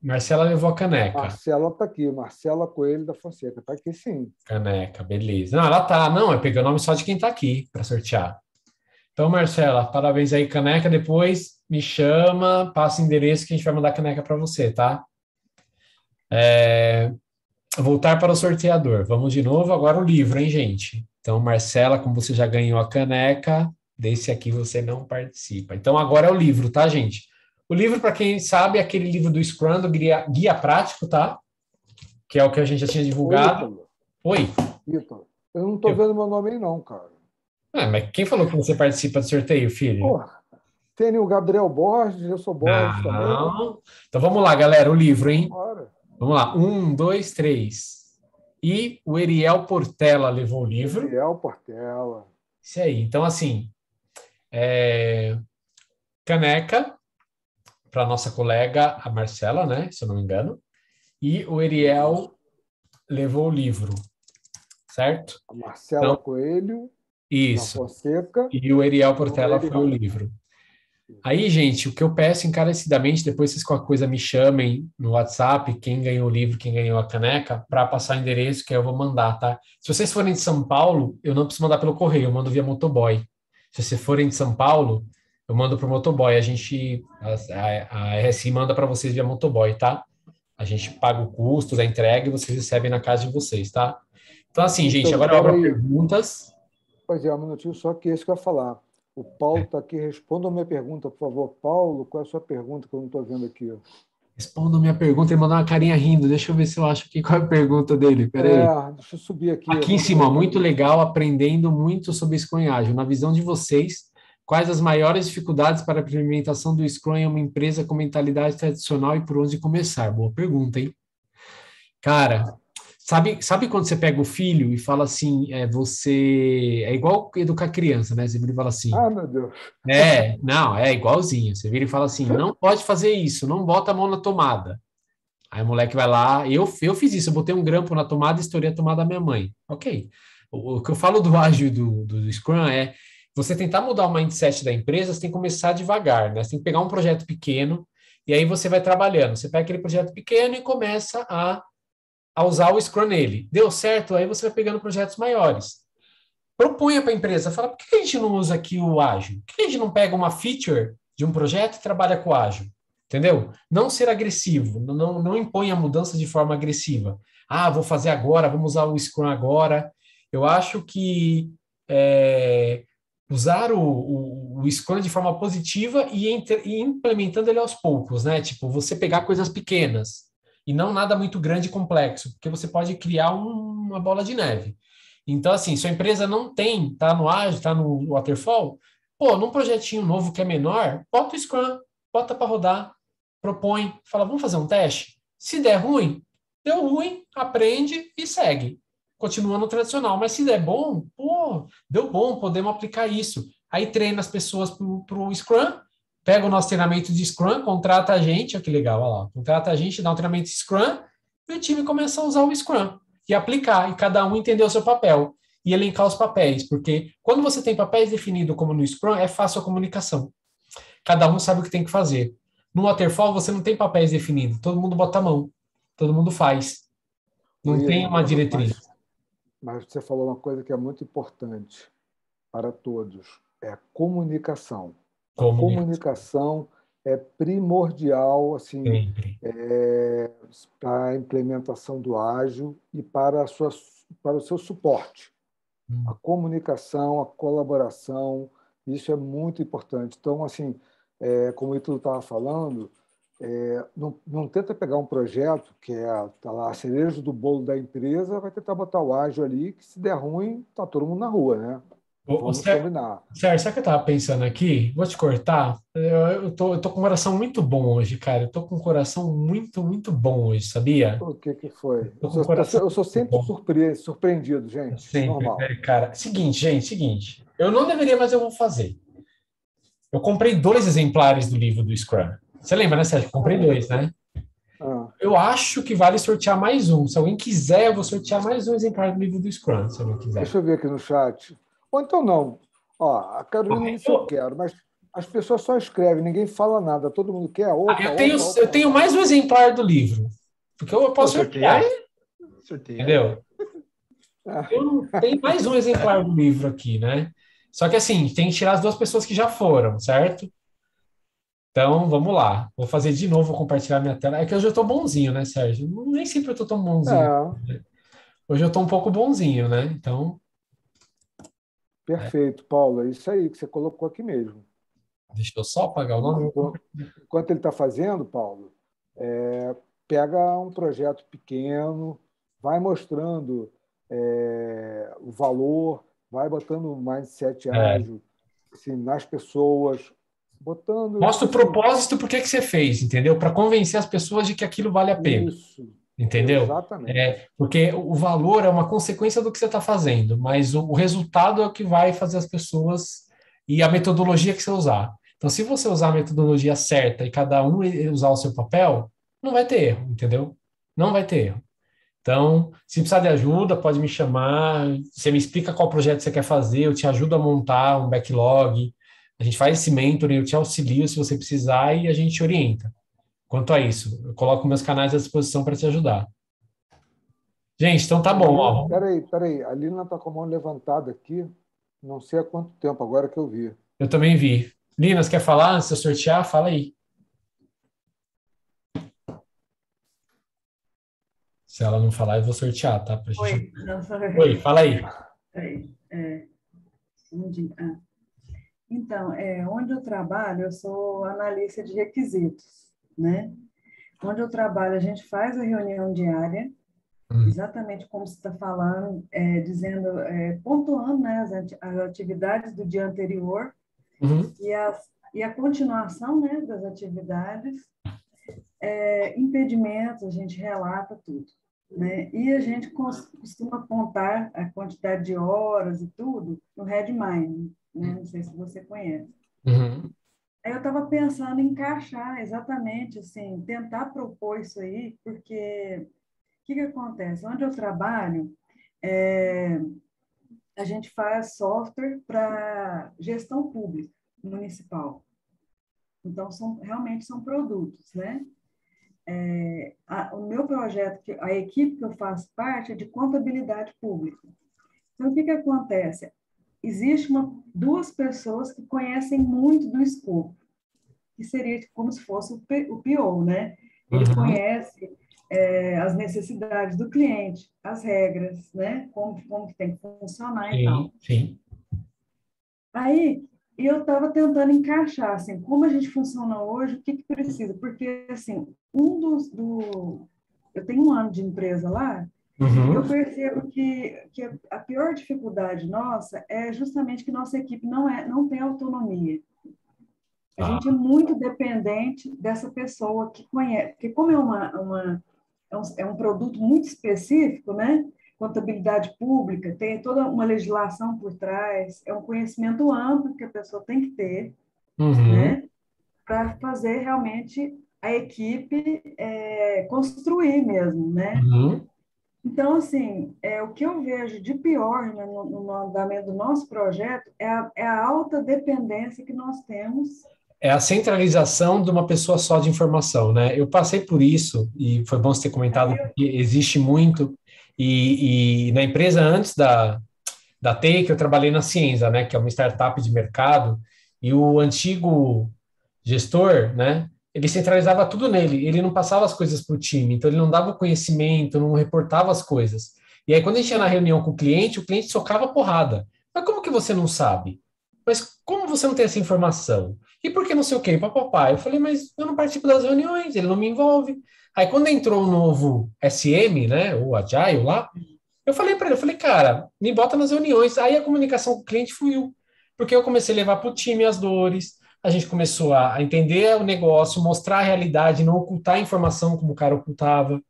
Speaker 1: Marcela levou a caneca.
Speaker 2: Marcela está aqui. Marcela Coelho da Fonseca. Está aqui, sim.
Speaker 1: Caneca, beleza. Não, ela tá. Não, eu peguei o nome só de quem está aqui para sortear. Então, Marcela, parabéns aí, caneca. Depois me chama, passa o endereço que a gente vai mandar a caneca para você, tá? Voltar para o sorteador. Vamos de novo. Agora o livro, hein, gente? Então, Marcela, como você já ganhou a caneca, desse aqui você não participa. Então, agora é o livro, tá, gente? O livro, para quem sabe, é aquele livro do Scrum, do Guia Prático, tá? Que é o que a gente já tinha divulgado. Oi.
Speaker 2: Ítalo, eu não estou vendo meu nome aí, não, cara.
Speaker 1: Mas quem falou que você participa do sorteio, filho?
Speaker 2: Porra, tem o Gabriel Borges, eu sou Borges também.
Speaker 1: Não. Então, vamos lá, galera, o livro, hein?
Speaker 2: Bora.
Speaker 1: Vamos lá. 1, 2, 3. E o Eriel Portela levou o livro.
Speaker 2: Eriel Portela.
Speaker 1: Isso aí. Então, assim, caneca para nossa colega, a Marcela, né? Se eu não me engano. E o Eriel levou o livro, certo?
Speaker 2: A Marcela Coelho,
Speaker 1: isso.
Speaker 2: da Fonseca.
Speaker 1: E o Eriel Portela foi o livro. Aí, gente, o que eu peço encarecidamente, depois vocês qualquer coisa me chamem no WhatsApp, quem ganhou o livro, quem ganhou a caneca, para passar o endereço que eu vou mandar, tá? Se vocês forem de São Paulo, eu não preciso mandar pelo correio, eu mando via motoboy. Se vocês forem de São Paulo, eu mando pro motoboy, a RSI manda para vocês via motoboy, tá? A gente paga o custo da entrega e vocês recebem na casa de vocês, tá? Então, assim, gente, agora eu abro perguntas.
Speaker 2: Pois é, um minutinho só que é isso que eu ia falar. O Paulo está aqui. Responda a minha pergunta, por favor. Paulo, qual é a sua pergunta que eu não estou vendo aqui?
Speaker 1: Responda a minha pergunta. Ele mandou uma carinha rindo. Deixa eu ver se eu acho aqui qual é a pergunta dele. Peraí.
Speaker 2: Deixa eu subir aqui.
Speaker 1: Aqui em cima, muito legal, aprendendo muito sobre escunhagem. Na visão de vocês, Quais as maiores dificuldades para a implementação do Scrum em uma empresa com mentalidade tradicional e por onde começar? Boa pergunta, hein? Cara, sabe quando você pega o filho e fala assim, você é igual educar criança, né? Você vira e fala assim,
Speaker 2: Ah, meu Deus.
Speaker 1: não, é igualzinho. Você vira e fala assim, não pode fazer isso, não bota a mão na tomada. Aí o moleque vai lá, eu fiz isso, eu botei um grampo na tomada e estourei a tomada da minha mãe. Ok. O que eu falo do ágil e do Scrum é você tentar mudar o mindset da empresa, você tem que começar devagar, né? Você tem que pegar um projeto pequeno e aí você vai trabalhando. Você pega aquele projeto pequeno e começa a usar o Scrum nele. Deu certo, aí você vai pegando projetos maiores. Propunha para a empresa, fala, por que a gente não usa aqui o ágil? Por que a gente não pega uma feature de um projeto e trabalha com o ágil? Entendeu? Não ser agressivo, não impõe a mudança de forma agressiva. Ah, vou fazer agora, vamos usar o Scrum agora. Eu acho que usar o Scrum de forma positiva e implementando ele aos poucos, né? Tipo, você pegar coisas pequenas e não nada muito grande e complexo, porque você pode criar uma bola de neve. Então, assim, sua empresa não tem, tá no Agile, tá no Waterfall, pô, num projetinho novo que é menor, bota o Scrum, bota para rodar, propõe, fala, vamos fazer um teste? Se der ruim, deu ruim, aprende e segue. Continua no tradicional, mas se der bom, pô, deu bom, podemos aplicar isso. Aí treina as pessoas para o Scrum, pega o nosso treinamento de Scrum, contrata a gente, olha que legal, olha lá, contrata a gente, dá um treinamento de Scrum, e o time começa a usar o Scrum e aplicar, e cada um entender o seu papel e elencar os papéis, porque quando você tem papéis definidos como no Scrum, é fácil a comunicação. Cada um sabe o que tem que fazer. No Waterfall, você não tem papéis definidos, todo mundo bota a mão, todo mundo faz. Não tem
Speaker 2: William,
Speaker 1: uma diretriz.
Speaker 2: mas você falou uma coisa que é muito importante para todos, é a comunicação. A
Speaker 1: Comunicação,
Speaker 2: comunicação é primordial assim,
Speaker 1: sempre.
Speaker 2: para a implementação do ágil e para o seu suporte. A comunicação, a colaboração, isso é muito importante. Então, assim, como o Ítalo estava falando, não tenta pegar um projeto que tá lá, a cereja do bolo da empresa, vai tentar botar o ágil ali, que se der ruim, tá todo mundo na rua, né? Vamos combinar.
Speaker 1: Sérgio, sabe o que eu tava pensando aqui? Vou te cortar. Eu tô com um coração muito bom hoje, cara. Eu tô com um coração muito, muito bom hoje, sabia?
Speaker 2: O que que foi?
Speaker 1: Tô com um coração
Speaker 2: Eu sou
Speaker 1: muito
Speaker 2: sempre
Speaker 1: bom.
Speaker 2: surpreendido, gente.
Speaker 1: Sempre,
Speaker 2: Normal.
Speaker 1: né, cara. Seguinte, gente, seguinte. Eu não deveria, mas eu vou fazer. Eu comprei 2 exemplares do livro do Scrum. Você lembra, né, Sérgio? Eu comprei
Speaker 2: Ah,
Speaker 1: 2, né?
Speaker 2: ah.
Speaker 1: Eu acho que vale sortear mais um. Se alguém quiser, eu vou sortear mais um exemplar do livro do Scrum, se alguém quiser.
Speaker 2: Deixa eu ver aqui no chat. Ou então não. Ó, a Carolina disse eu
Speaker 1: Eu,
Speaker 2: quero, mas as pessoas só escrevem, ninguém fala nada. Todo mundo quer. Opa,
Speaker 1: eu tenho,
Speaker 2: opa,
Speaker 1: eu
Speaker 2: opa.
Speaker 1: tenho mais um exemplar do livro, porque eu
Speaker 4: Pô,
Speaker 1: posso
Speaker 4: sorteia
Speaker 1: sortear,
Speaker 4: aí. Sorteia aí.
Speaker 1: entendeu?
Speaker 2: Ah,
Speaker 1: Eu não tenho mais um exemplar do livro aqui, né? Só que assim, tem que tirar as 2 pessoas que já foram, certo? Então, vamos lá. Vou fazer de novo, vou compartilhar minha tela. É que hoje eu tô bonzinho, né, Sérgio? Nem sempre eu tô tão bonzinho.
Speaker 2: é,
Speaker 1: Hoje eu tô um pouco bonzinho, né? Então,
Speaker 2: perfeito, Paulo. É isso aí que você colocou aqui mesmo.
Speaker 1: deixa eu só apagar o nome.
Speaker 2: Enquanto ele está fazendo, Paulo, pega um projeto pequeno, vai mostrando o valor, vai botando o mindset
Speaker 1: É.
Speaker 2: ágil assim, nas pessoas, botando, tipo
Speaker 1: Mostra o
Speaker 2: assim,
Speaker 1: propósito, por que que você fez, entendeu? Para convencer as pessoas de que aquilo vale a pena,
Speaker 2: isso,
Speaker 1: entendeu?
Speaker 2: exatamente.
Speaker 1: Porque o valor é uma consequência do que você está fazendo, mas o resultado é o que vai fazer as pessoas e a metodologia que você usar. Então, se você usar a metodologia certa e cada um usar o seu papel, não vai ter erro, entendeu? Não vai ter erro. Então, se precisar de ajuda, pode me chamar. Você me explica qual projeto você quer fazer, eu te ajudo a montar um backlog. A gente faz esse mentoring, eu te auxilio se você precisar e a gente te orienta. Quanto a isso, eu coloco meus canais à disposição para te ajudar. Gente, então tá
Speaker 2: A
Speaker 1: bom,
Speaker 2: Lina,
Speaker 1: ó.
Speaker 2: peraí, a Lina está com a mão levantada aqui, não sei há quanto tempo, agora que eu vi.
Speaker 1: Eu também vi. Linas, quer falar antes de eu sortear? Fala aí. Se ela não falar, eu vou sortear, tá? Pra gente...
Speaker 5: Oi, não, só...
Speaker 1: Oi, fala aí.
Speaker 5: Peraí, então, onde eu trabalho, eu sou analista de requisitos, né? Onde eu trabalho, a gente faz a reunião diária, exatamente como você está falando, dizendo, pontuando, né, as atividades do dia anterior
Speaker 1: Uhum.
Speaker 5: E a continuação, né, das atividades, impedimentos, a gente relata tudo, né? E a gente costuma apontar a quantidade de horas e tudo no Redmine, né? Não sei se você conhece.
Speaker 1: Uhum.
Speaker 5: Aí eu estava pensando em encaixar exatamente, assim, tentar propor isso aí, porque o que acontece? Onde eu trabalho, a gente faz software para gestão pública municipal. Então, realmente são produtos, né? O meu projeto, a equipe que eu faço parte é de contabilidade pública. Então, o que acontece? Existe duas pessoas que conhecem muito do escopo, que seria como se fosse o PO, né? Ele
Speaker 1: Uhum.
Speaker 5: conhece as necessidades do cliente, as regras, né? Como que tem que funcionar e
Speaker 1: Sim,
Speaker 5: tal.
Speaker 1: sim.
Speaker 5: Aí, eu estava tentando encaixar, assim, como a gente funciona hoje, o que precisa? Porque, assim, eu tenho 1 ano de empresa lá, e eu
Speaker 1: Uhum.
Speaker 5: percebo que a pior dificuldade nossa é justamente que nossa equipe não tem autonomia. A
Speaker 1: Ah,
Speaker 5: gente é muito dependente dessa pessoa que conhece, porque como é um produto muito específico, né? Contabilidade pública, tem toda uma legislação por trás, é um conhecimento amplo que a pessoa tem que ter,
Speaker 1: uhum.
Speaker 5: né? Para fazer realmente a equipe construir mesmo, né?
Speaker 1: Uhum.
Speaker 5: Então, assim, o que eu vejo de pior, né, no andamento do nosso projeto é a alta dependência que nós temos.
Speaker 1: É a centralização de uma pessoa só de informação, né? Eu passei por isso e foi bom você ter comentado,
Speaker 5: Aí,
Speaker 1: porque existe muito. E na empresa antes da Take, eu trabalhei na Cienza, né? Que é uma startup de mercado, e o antigo gestor, né? Ele centralizava tudo nele, ele não passava as coisas para o time, então ele não dava o conhecimento, não reportava as coisas. E aí, quando a gente ia na reunião com o cliente socava a porrada. Mas como que você não sabe? Mas como você não tem essa informação? E por que não sei o quê? Papapá. Eu falei, mas eu não participo das reuniões, ele não me envolve. Aí, quando entrou o novo SM, né, o Agile lá, eu falei para ele, eu falei, cara, me bota nas reuniões. Aí a comunicação com o cliente fluiu, porque eu comecei a levar para o time as dores, a gente começou a entender o negócio, mostrar a realidade, não ocultar a informação como o cara ocultava,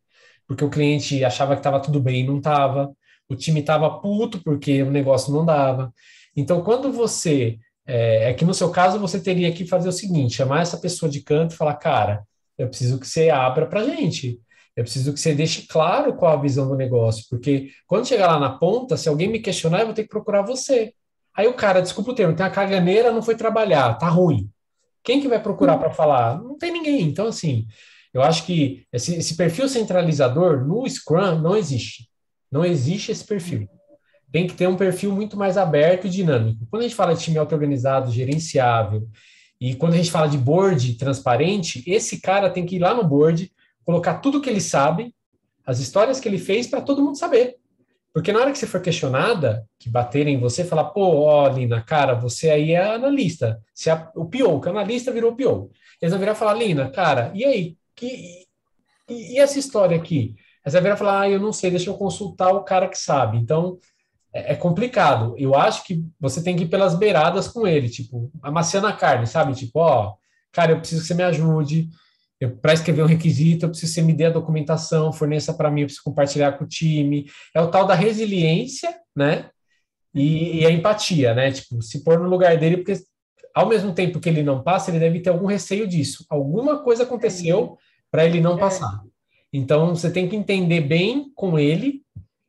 Speaker 1: porque o cliente achava que estava tudo bem e não estava, o time estava puto porque o negócio não dava. Então, quando você. É que no seu caso você teria que fazer o seguinte: chamar essa pessoa de canto e falar, cara, eu preciso que você abra para gente. Eu preciso que você deixe claro qual a visão do negócio, porque quando chegar lá na ponta, se alguém me questionar, eu vou ter que procurar você. Aí o cara, desculpa o termo, tem uma caganeira, não foi trabalhar, tá ruim. Quem que vai procurar para falar? Não tem ninguém. Então, assim, eu acho que esse perfil centralizador no Scrum não existe. Não existe esse perfil. Tem que ter um perfil muito mais aberto e dinâmico. Quando a gente fala de time auto-organizado, gerenciável, e quando a gente fala de board transparente, esse cara tem que ir lá no board, colocar tudo que ele sabe, as histórias que ele fez, para todo mundo saber. Porque na hora que você for questionada, que baterem em você, falar, pô, ó, Lina, cara, você aí é analista. Você é o PO, que analista virou PO. Eles vão virar e falar, Lina, cara, e aí? E essa história aqui? Aí você vai virar e falar, eu não sei, deixa eu consultar o cara que sabe. Então, é complicado. Eu acho que você tem que ir pelas beiradas com ele, tipo, amaciando a carne, sabe? Tipo, ó, cara, eu preciso que você me ajude. Para escrever um requisito, eu preciso que você me dê a documentação, forneça para mim, eu preciso compartilhar com o time. É o tal da resiliência, né? E a empatia, né? Tipo, se pôr no lugar dele, porque ao mesmo tempo que ele não passa, ele deve ter algum receio disso. Alguma coisa aconteceu para ele não
Speaker 5: é,
Speaker 1: passar. Então, você tem que entender bem com ele,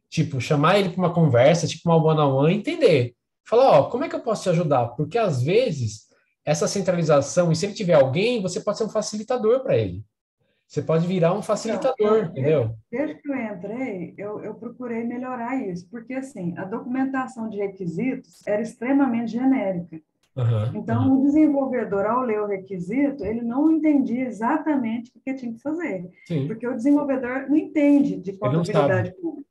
Speaker 1: tipo, chamar ele para uma conversa, tipo uma one-on-one, e entender. Falar, ó, como é que eu posso te ajudar? Porque às vezes essa centralização, e se ele tiver alguém, você pode ser um facilitador para ele. Você pode virar um
Speaker 5: então,
Speaker 1: facilitador, entendeu?
Speaker 5: desde que eu entrei, eu procurei melhorar isso, porque assim, a documentação de requisitos era extremamente genérica.
Speaker 1: Aham,
Speaker 5: Então,
Speaker 1: aham.
Speaker 5: o desenvolvedor, ao ler o requisito, ele não entendia exatamente o que tinha que fazer,
Speaker 1: Sim,
Speaker 5: porque o desenvolvedor não entende de
Speaker 1: ele não sabe.
Speaker 5: contabilidade pública.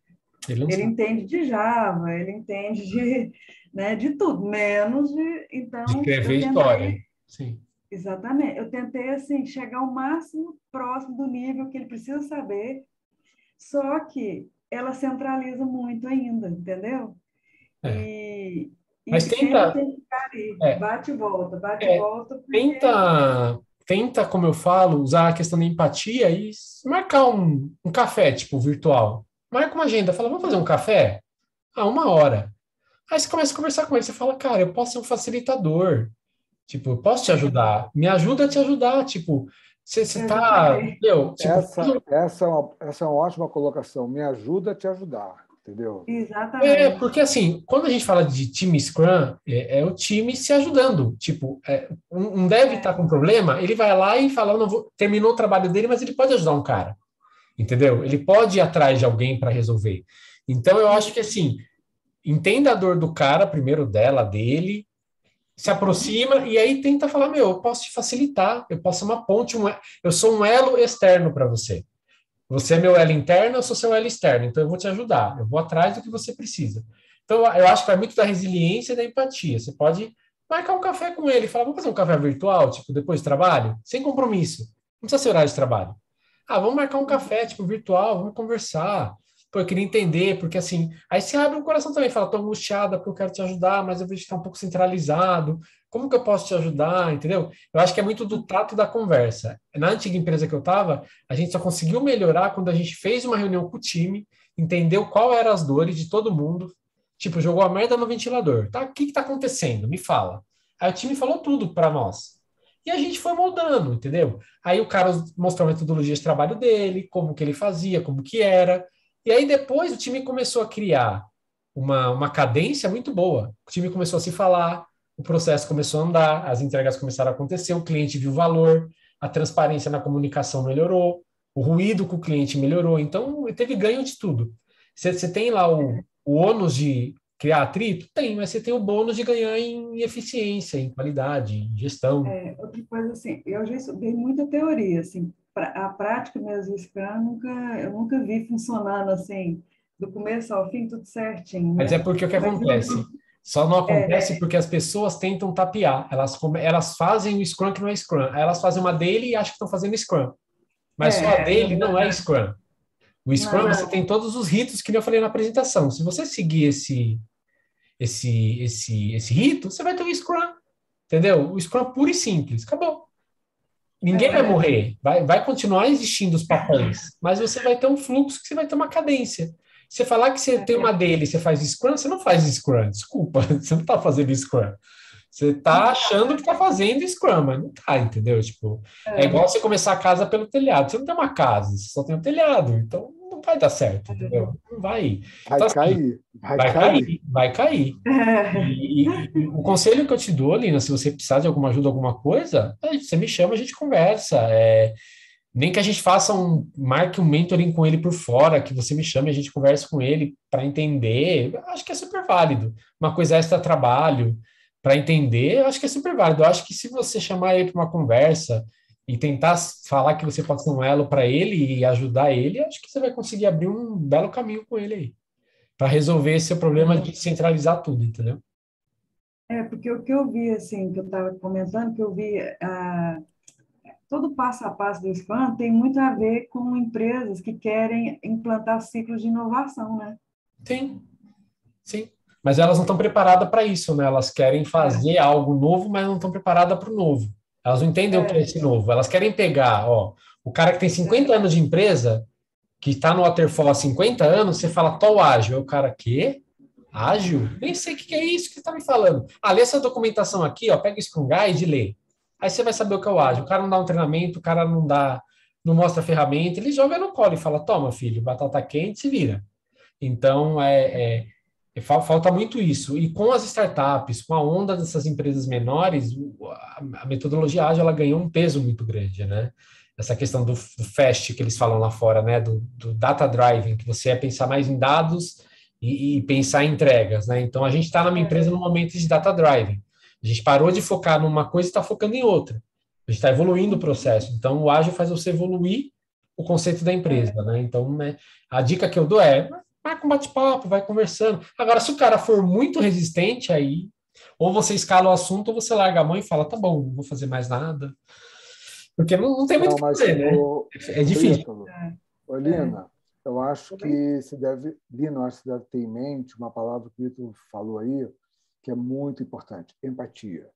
Speaker 1: Ele não
Speaker 5: Ele
Speaker 1: sabe.
Speaker 5: entende de Java, ele entende né, de tudo, menos de.
Speaker 1: De
Speaker 5: Então,
Speaker 1: escrever
Speaker 5: eu
Speaker 1: história.
Speaker 5: tentei,
Speaker 1: Sim.
Speaker 5: exatamente, eu tentei assim chegar ao máximo próximo do nível que ele precisa saber, só que ela centraliza muito ainda, entendeu?
Speaker 1: É.
Speaker 5: E
Speaker 1: Mas
Speaker 5: E sempre
Speaker 1: tenta,
Speaker 5: tem que ficar ali,
Speaker 1: é,
Speaker 5: bate e
Speaker 1: é,
Speaker 5: volta, porque
Speaker 1: tenta, como eu falo, usar a questão da empatia e marcar um café, tipo, virtual. Marca uma agenda, fala, vamos fazer um café? Ah, 1 hora. Aí você começa a conversar com ele, você fala, cara, eu posso ser um facilitador. Tipo, eu posso te ajudar? Me ajuda a te ajudar. Tipo, você
Speaker 5: eu já
Speaker 1: tá.
Speaker 5: falei.
Speaker 1: Meu, tipo,
Speaker 2: Essa é uma ótima colocação. Me ajuda a te ajudar, entendeu?
Speaker 5: Exatamente.
Speaker 1: porque assim, quando a gente fala de time Scrum, é o time se ajudando. Tipo, um dev está com problema, ele vai lá e fala, não vou, terminou o trabalho dele, mas ele pode ajudar um cara. Entendeu? Ele pode ir atrás de alguém para resolver. Então, eu acho que
Speaker 5: Isso.
Speaker 1: assim, entenda a dor do cara, primeiro dela, dele, se
Speaker 5: Uhum.
Speaker 1: aproxima e aí tenta falar, meu, eu posso te facilitar, eu posso ser uma ponte, eu sou um elo externo para você. Você é meu elo interno, eu sou seu elo externo, então eu vou te ajudar, eu vou atrás do que você precisa. Então, eu acho que vai muito da resiliência e da empatia. Você pode marcar um café com ele, falar, vamos fazer um café virtual, tipo, depois do trabalho, sem compromisso. Não precisa ser horário de trabalho. Ah, vamos marcar um café, tipo, virtual, vamos conversar. Pô, eu queria entender, porque assim, aí você abre o coração também, fala, tô angustiada porque eu quero te ajudar, mas eu vejo que está um pouco centralizado. Como que eu posso te ajudar, entendeu? Eu acho que é muito do tato da conversa. Na antiga empresa que eu estava, a gente só conseguiu melhorar quando a gente fez uma reunião com o time, entendeu qual eram as dores de todo mundo, tipo, jogou a merda no ventilador. Tá, o que está acontecendo? Me fala. Aí o time falou tudo para nós. E a gente foi moldando, entendeu? Aí o cara mostrou a metodologia de trabalho dele, como que ele fazia, como que era. E aí depois o time começou a criar uma cadência muito boa. O time começou a se falar, o processo começou a andar, as entregas começaram a acontecer, o cliente viu valor, a transparência na comunicação melhorou, o ruído com o cliente melhorou. Então, teve ganho de tudo. Você tem lá o ônus de criar atrito? Tem, mas você tem o bônus de ganhar em eficiência, em qualidade, em gestão.
Speaker 5: Outra coisa assim, eu já estudei muita teoria, assim, a prática mesmo, Scrum, eu nunca vi funcionando assim, do começo ao fim, tudo certinho,
Speaker 1: Mas é
Speaker 5: né?
Speaker 1: porque o que
Speaker 5: Mas eu
Speaker 1: acontece?
Speaker 5: vi,
Speaker 1: Só não acontece
Speaker 5: é,
Speaker 1: porque as pessoas tentam tapear. Elas fazem o Scrum que não é Scrum. Aí elas fazem uma daily e acham que estão fazendo Scrum. Mas só a daily não é
Speaker 5: exatamente.
Speaker 1: Scrum. O Scrum você
Speaker 5: Não,
Speaker 1: tem todos os ritos que eu falei na apresentação. Se você seguir esse rito, você vai ter o Scrum. Entendeu? O Scrum puro e simples. Acabou. Ninguém vai
Speaker 5: é,
Speaker 1: morrer, vai continuar existindo os papéis, mas você vai ter um fluxo que você vai ter uma cadência. Você falar que você tem uma daily, você faz Scrum, você não faz Scrum, desculpa, você não está fazendo Scrum. Você está achando que está fazendo Scrum, mas não está, entendeu? Tipo, é
Speaker 5: é,
Speaker 1: igual você começar a casa pelo telhado. Você não tem uma casa, você só tem um telhado, então não vai dar certo, entendeu? Não vai.
Speaker 2: Vai
Speaker 1: Então, assim,
Speaker 2: cair, vai
Speaker 1: vai
Speaker 2: cair.
Speaker 1: cair, vai cair.
Speaker 5: é,
Speaker 1: E o conselho que eu te dou, Lina, se você precisar de alguma ajuda, alguma coisa, você me chama, a gente conversa. Nem que a gente marque um mentoring com ele por fora, que você me chame, a gente converse com ele para entender. Eu acho que é super válido. Uma coisa extra trabalho para entender, eu acho que é super válido. Eu acho que se você chamar ele para uma conversa e tentar falar que você pode ser um elo para ele e ajudar ele, eu acho que você vai conseguir abrir um belo caminho com ele aí, para resolver esse seu problema de centralizar tudo, entendeu?
Speaker 5: porque o que eu vi, assim, que eu estava comentando, que eu vi, todo o passo a passo do Scrum tem muito a ver com empresas que querem implantar ciclos de inovação, né?
Speaker 1: Sim, sim. Mas elas não estão preparadas para isso, né? Elas querem fazer algo novo, mas não estão preparadas para o novo. Elas não entendem o que é
Speaker 5: É,
Speaker 1: esse novo. Elas querem pegar, ó, o cara que tem 50 anos de empresa, que está no Waterfall há 50 anos, você fala, tô ágil. Aí o cara, quê? Ágil? Nem sei o que é isso que você está me falando. Ah, lê essa documentação aqui, ó, pega isso com Guide e lê. Aí você vai saber o que é o ágil. O cara não dá um treinamento, o cara não dá, não mostra a ferramenta, ele joga no colo e fala, toma, filho, batata quente, se vira. Então, falta muito isso. E com as startups, com a onda dessas empresas menores, a metodologia ágil ela ganhou um peso muito grande, né? Essa questão do FAST que eles falam lá fora, né? Do data driving, que você é pensar mais em dados e pensar em entregas, né? Então, a gente está numa empresa no momento de data driving. A gente parou de focar numa coisa e está focando em outra. A gente está evoluindo o processo. Então, o ágil faz você evoluir o conceito da empresa, né? Então, né, a dica que eu dou é marca um bate-papo, vai conversando. Agora, se o cara for muito resistente, aí ou você escala o assunto ou você larga a mão e fala, tá bom, não vou fazer mais nada. Porque não tem muito o
Speaker 2: Não,
Speaker 1: que
Speaker 2: mas
Speaker 1: fazer, né? É
Speaker 2: o
Speaker 1: difícil.
Speaker 2: Ítalo,
Speaker 5: é,
Speaker 2: ô,
Speaker 5: é.
Speaker 2: Lina, eu acho que se deve, Lina, eu acho que você deve ter em mente uma palavra que o Ítalo falou aí, que é muito importante, empatia.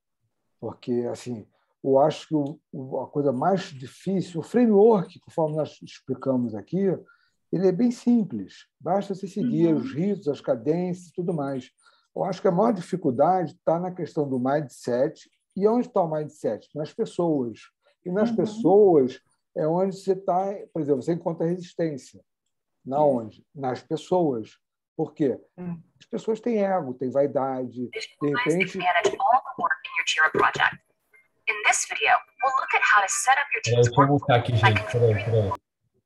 Speaker 2: Porque, assim, eu acho que a coisa mais difícil, o framework, conforme nós explicamos aqui, ele é bem simples. Basta você seguir os ritos, as cadências e tudo mais. Eu acho que a maior dificuldade está na questão do mindset. E onde está o mindset? Nas pessoas. E nas pessoas é onde você está, por exemplo, você encontra resistência. Na onde? Nas pessoas. Por quê? As pessoas têm ego, têm vaidade. De repente...
Speaker 1: Deixa eu voltar aqui, gente. Peraí.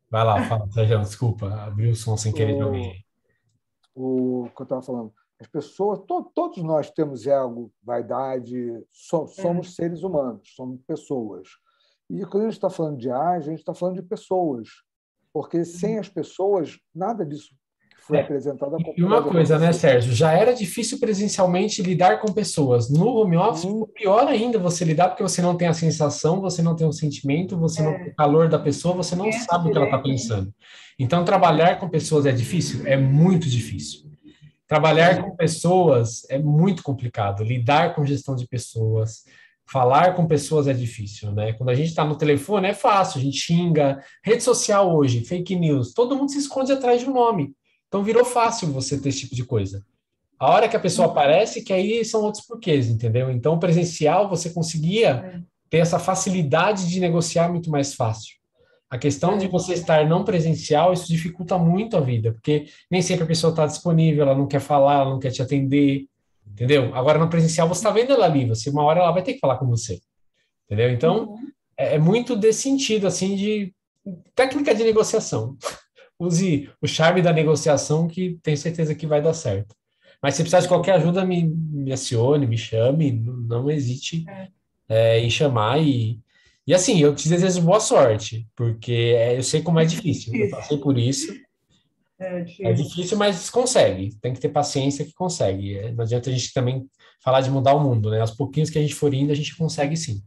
Speaker 1: Vai lá, fala, Sérgio, desculpa. Abriu o som sem querer de alguém.
Speaker 2: O que eu estava falando. As pessoas, todos nós temos ego, vaidade, somos seres humanos, somos pessoas. E quando a gente está falando de arte, a gente está falando de pessoas. Porque sem as pessoas, nada disso que foi apresentado...
Speaker 1: E uma coisa, né, Sérgio? Já era difícil presencialmente lidar com pessoas. No home office, pior ainda você lidar, porque você não tem a sensação, você não tem o sentimento, você não tem o calor da pessoa, você não sabe o que ela está pensando. Então, trabalhar com pessoas é difícil? É muito difícil. Trabalhar com pessoas é muito complicado. Lidar com gestão de pessoas, falar com pessoas é difícil, né? Quando a gente está no telefone é fácil, a gente xinga. Rede social hoje, fake news, todo mundo se esconde atrás de um nome. Então virou fácil você ter esse tipo de coisa. A hora que a pessoa aparece, que aí são outros porquês, entendeu? Então, presencial, você conseguia ter essa facilidade de negociar muito mais fácil. A questão de você estar não presencial, isso dificulta muito a vida, porque nem sempre a pessoa está disponível, ela não quer falar, ela não quer te atender, entendeu? Agora, no presencial, você está vendo ela ali, uma hora ela vai ter que falar com você, entendeu? Então, é muito desse sentido, assim, de técnica de negociação. Use o charme da negociação, que tenho certeza que vai dar certo. Mas se precisar de qualquer ajuda, me acione, me chame, não hesite em chamar. E assim, eu te desejo boa sorte, porque eu sei como é difícil. Eu passei por isso. É difícil, mas consegue. Tem que ter paciência que consegue. Não adianta a gente também falar de mudar o mundo, né? Aos pouquinhos que a gente for indo, a gente consegue sim.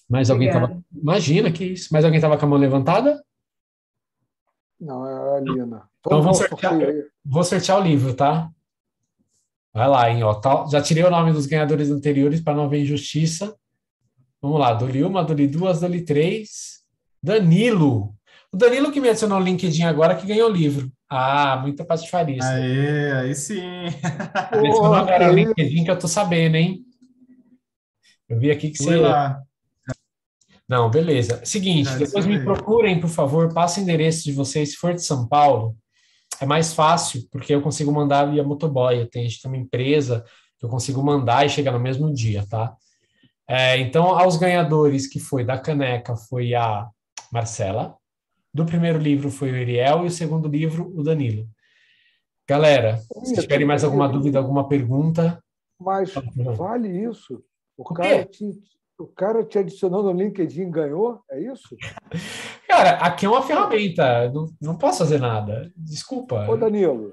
Speaker 1: Mais alguém estava... Imagina que isso. Mais alguém estava com a mão levantada?
Speaker 2: Não, é a Lina.
Speaker 1: Então vou sortear o livro, tá? Vai lá, hein? Ó, já tirei o nome dos ganhadores anteriores para não haver injustiça. Vamos lá, dou-lhe uma, dou-lhe duas, dou-lhe três. Danilo. O Danilo que me adicionou no LinkedIn agora que ganhou o livro. Ah, muita patifaria.
Speaker 3: Aí sim.
Speaker 1: Me adicionou agora no LinkedIn que eu tô sabendo, hein? Eu vi aqui que
Speaker 3: Foi lá.
Speaker 1: Não, beleza. Seguinte, depois me procurem, por favor, passa o endereço de vocês. Se for de São Paulo, é mais fácil, porque eu consigo mandar via motoboy. A gente tem uma empresa que eu consigo mandar e chegar no mesmo dia, tá? Então, aos ganhadores, que foi da caneca, foi a Marcela. Do primeiro livro foi o Ariel e o segundo livro, o Danilo. Galera, se tiverem mais alguma dúvida, alguma pergunta...
Speaker 2: Mas vale isso? O cara te adicionou no LinkedIn e ganhou? É isso?
Speaker 1: Cara, aqui é uma ferramenta. Não posso fazer nada. Desculpa.
Speaker 2: Ô, Danilo,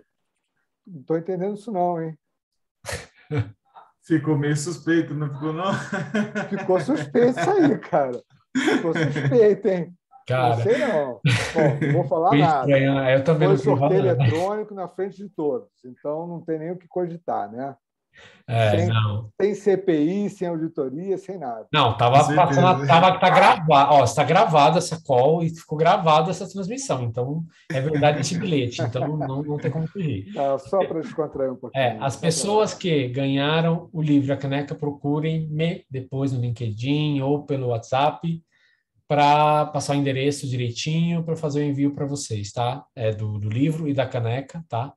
Speaker 2: não estou entendendo isso não, hein?
Speaker 3: Ficou meio suspeito, não ficou, não?
Speaker 2: Ficou suspeito isso aí, cara. Ficou suspeito, hein?
Speaker 1: Cara,
Speaker 2: não sei não. Bom, não vou falar nada.
Speaker 1: Eu também
Speaker 2: Foi sorteio eletrônico na frente de todos. Então, não tem nem o que cogitar, né? Sem CPI, sem auditoria, sem nada.
Speaker 1: Não, tá gravado. Ó, está gravada essa call e ficou gravada essa transmissão. Então, é verdade esse bilhete. Então, não tem como fugir.
Speaker 2: Só para descontrair um pouquinho.
Speaker 1: As pessoas que ganharam o livro A Caneca, procurem-me depois no LinkedIn ou pelo WhatsApp para passar o endereço direitinho para fazer o envio para vocês, tá? Do livro e da caneca, tá?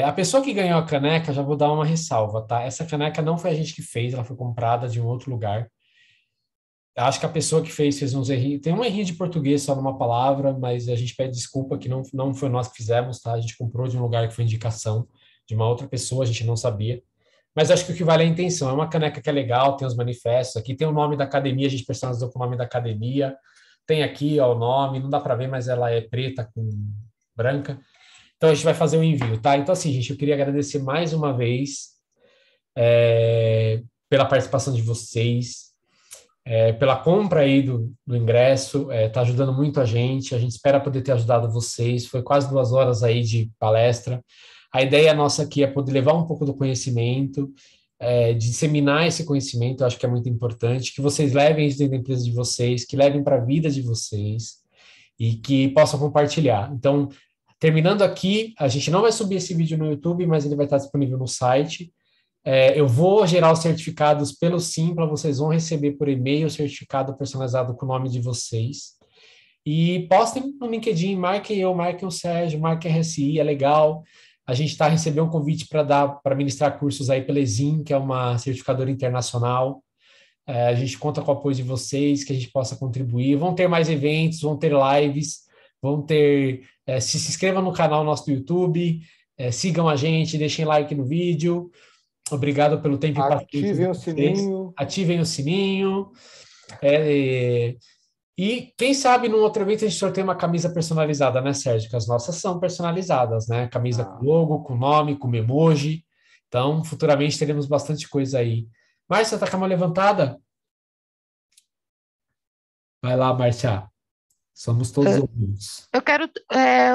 Speaker 1: A pessoa que ganhou a caneca, já vou dar uma ressalva, tá? Essa caneca não foi a gente que fez, ela foi comprada de um outro lugar. Acho que a pessoa que fez uns errinhos. Tem um errinho de português só numa palavra, mas a gente pede desculpa que não foi nós que fizemos, tá? A gente comprou de um lugar que foi indicação de uma outra pessoa, a gente não sabia. Mas acho que o que vale é a intenção. É uma caneca que é legal, tem os manifestos aqui, tem o nome da academia, a gente personalizou com o nome da academia. Tem aqui ó, o nome, não dá para ver, mas ela é preta com branca. Então, a gente vai fazer o envio, tá? Então, assim, gente, eu queria agradecer mais uma vez pela participação de vocês, pela compra aí do ingresso, tá ajudando muito a gente espera poder ter ajudado vocês, foi quase 2 horas aí de palestra. A ideia nossa aqui é poder levar um pouco do conhecimento, disseminar esse conhecimento, eu acho que é muito importante, que vocês levem isso dentro da empresa de vocês, que levem para a vida de vocês e que possam compartilhar. Então, terminando aqui, a gente não vai subir esse vídeo no YouTube, mas ele vai estar disponível no site. Eu vou gerar os certificados pelo Simpla, vocês vão receber por e-mail o certificado personalizado com o nome de vocês. E postem no LinkedIn, marquem eu, marquem o Sérgio, marquem a RSI, é legal. A gente está recebendo um convite para ministrar cursos aí pela Exim, que é uma certificadora internacional. A gente conta com o apoio de vocês, que a gente possa contribuir. Vão ter mais eventos, vão ter lives, vão ter... se inscrevam no canal nosso do YouTube, sigam a gente, deixem like no vídeo. Obrigado pelo tempo e paciência.
Speaker 2: Ativem o sininho.
Speaker 1: Ativem o sininho. E quem sabe num outro evento a gente sorteia uma camisa personalizada, né, Sérgio? Que as nossas são personalizadas, né? Camisa com logo, com nome, com emoji. Então, futuramente teremos bastante coisa aí. Márcia, tá com a mão levantada? Vai lá, Márcia. Somos todos ouvintes.
Speaker 4: Eu quero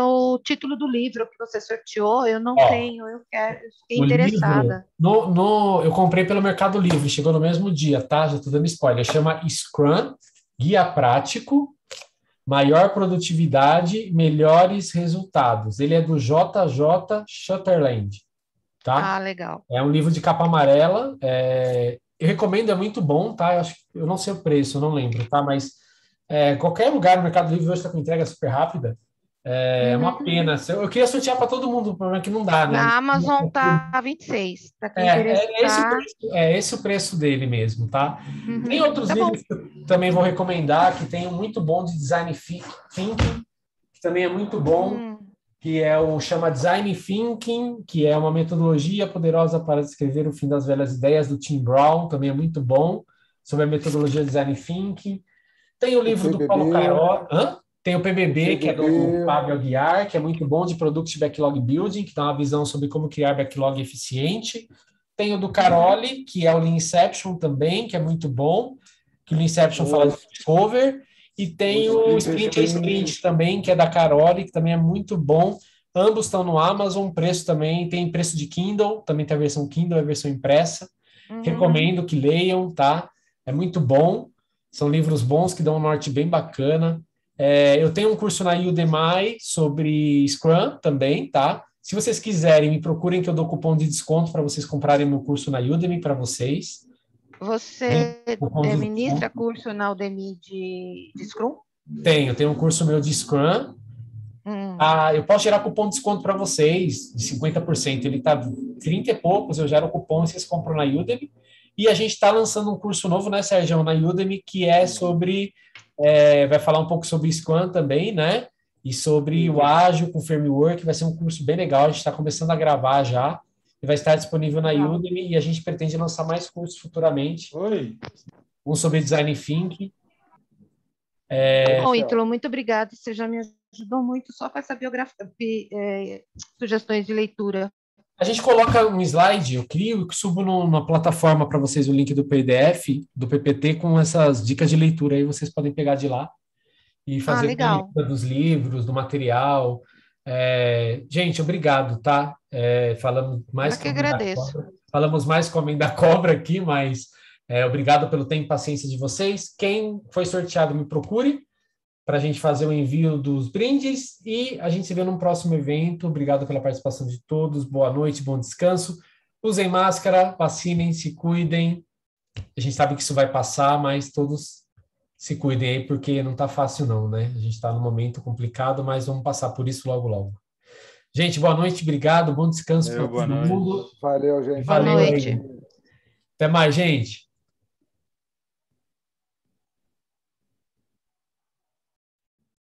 Speaker 4: o título do livro que você sorteou, eu não tenho, eu fiquei interessada.
Speaker 1: Livro, eu comprei pelo Mercado Livre, chegou no mesmo dia, tá? Já tô dando spoiler. Chama Scrum, Guia Prático, Maior Produtividade, Melhores Resultados. Ele é do JJ Sutherland, tá?
Speaker 4: Ah, legal.
Speaker 1: É um livro de capa amarela, eu recomendo, é muito bom, tá? Eu não sei o preço, eu não lembro, tá? Mas qualquer lugar no Mercado Livre hoje está com entrega super rápida. É uma pena. Eu queria sortear para todo mundo, o problema é que não dá, né?
Speaker 4: Na Amazon tá 26, para quem interessar.
Speaker 1: Esse o preço dele mesmo, tá?
Speaker 4: Uhum.
Speaker 1: Tem outros livros que eu também vou recomendar, que tem um muito bom de Design Thinking, que também é muito bom, que chama Design Thinking, que é uma metodologia poderosa para descrever o fim das velhas ideias, do Tim Brown, também é muito bom, sobre a metodologia Design Thinking. Tem o livro do Paulo Carol, tem o PBB, que é do Fábio Aguiar, que é muito bom, de Product Backlog Building, que dá uma visão sobre como criar backlog eficiente. Tem o do Caroli, que é o Lean Inception também, que é muito bom, que o Lean Inception fala de discover. E tem o Sprint a Sprint também, que é da Caroli, que também é muito bom. Ambos estão no Amazon, preço também, tem preço de Kindle, também tem a versão Kindle, a versão impressa. Recomendo que leiam, tá? É muito bom. São livros bons que dão um norte bem bacana. Eu tenho um curso na Udemy sobre Scrum também, tá? Se vocês quiserem, me procurem que eu dou cupom de desconto para vocês comprarem meu curso na Udemy para vocês.
Speaker 4: Você ministra curso na Udemy de Scrum?
Speaker 1: Tenho um curso meu de Scrum. Eu posso gerar cupom de desconto para vocês, de 50%. Ele está 30 e poucos, eu gero o cupom e vocês compram na Udemy. E a gente está lançando um curso novo, né, Sérgio, na Udemy, que é sobre... vai falar um pouco sobre Scrum também, né? E sobre o Ágil com Framework. Vai ser um curso bem legal. A gente está começando a gravar já. E vai estar disponível na Udemy. E a gente pretende lançar mais cursos futuramente. Um sobre Design Thinking.
Speaker 4: Bom, Ítalo, muito obrigada. Você já me ajudou muito só com essa biografia, sugestões de leitura.
Speaker 1: A gente coloca um slide, eu crio e subo numa plataforma para vocês o link do PDF, do PPT, com essas dicas de leitura. Aí vocês podem pegar de lá e fazer a leitura dos livros, do material. Gente, obrigado, tá? Falamos mais
Speaker 4: eu que agradeço.
Speaker 1: Falamos mais com a Homem da Cobra aqui, mas obrigado pelo tempo e paciência de vocês. Quem foi sorteado, me procure para a gente fazer o envio dos brindes e a gente se vê num próximo evento. Obrigado pela participação de todos. Boa noite, bom descanso. Usem máscara, vacinem, se cuidem. A gente sabe que isso vai passar, mas todos se cuidem aí, porque não está fácil não, né? A gente está num momento complicado, mas vamos passar por isso logo, logo. Gente, boa noite, obrigado, bom descanso para todo mundo.
Speaker 2: Valeu, gente.
Speaker 1: Valeu
Speaker 4: boa noite.
Speaker 1: aí. Até mais, gente.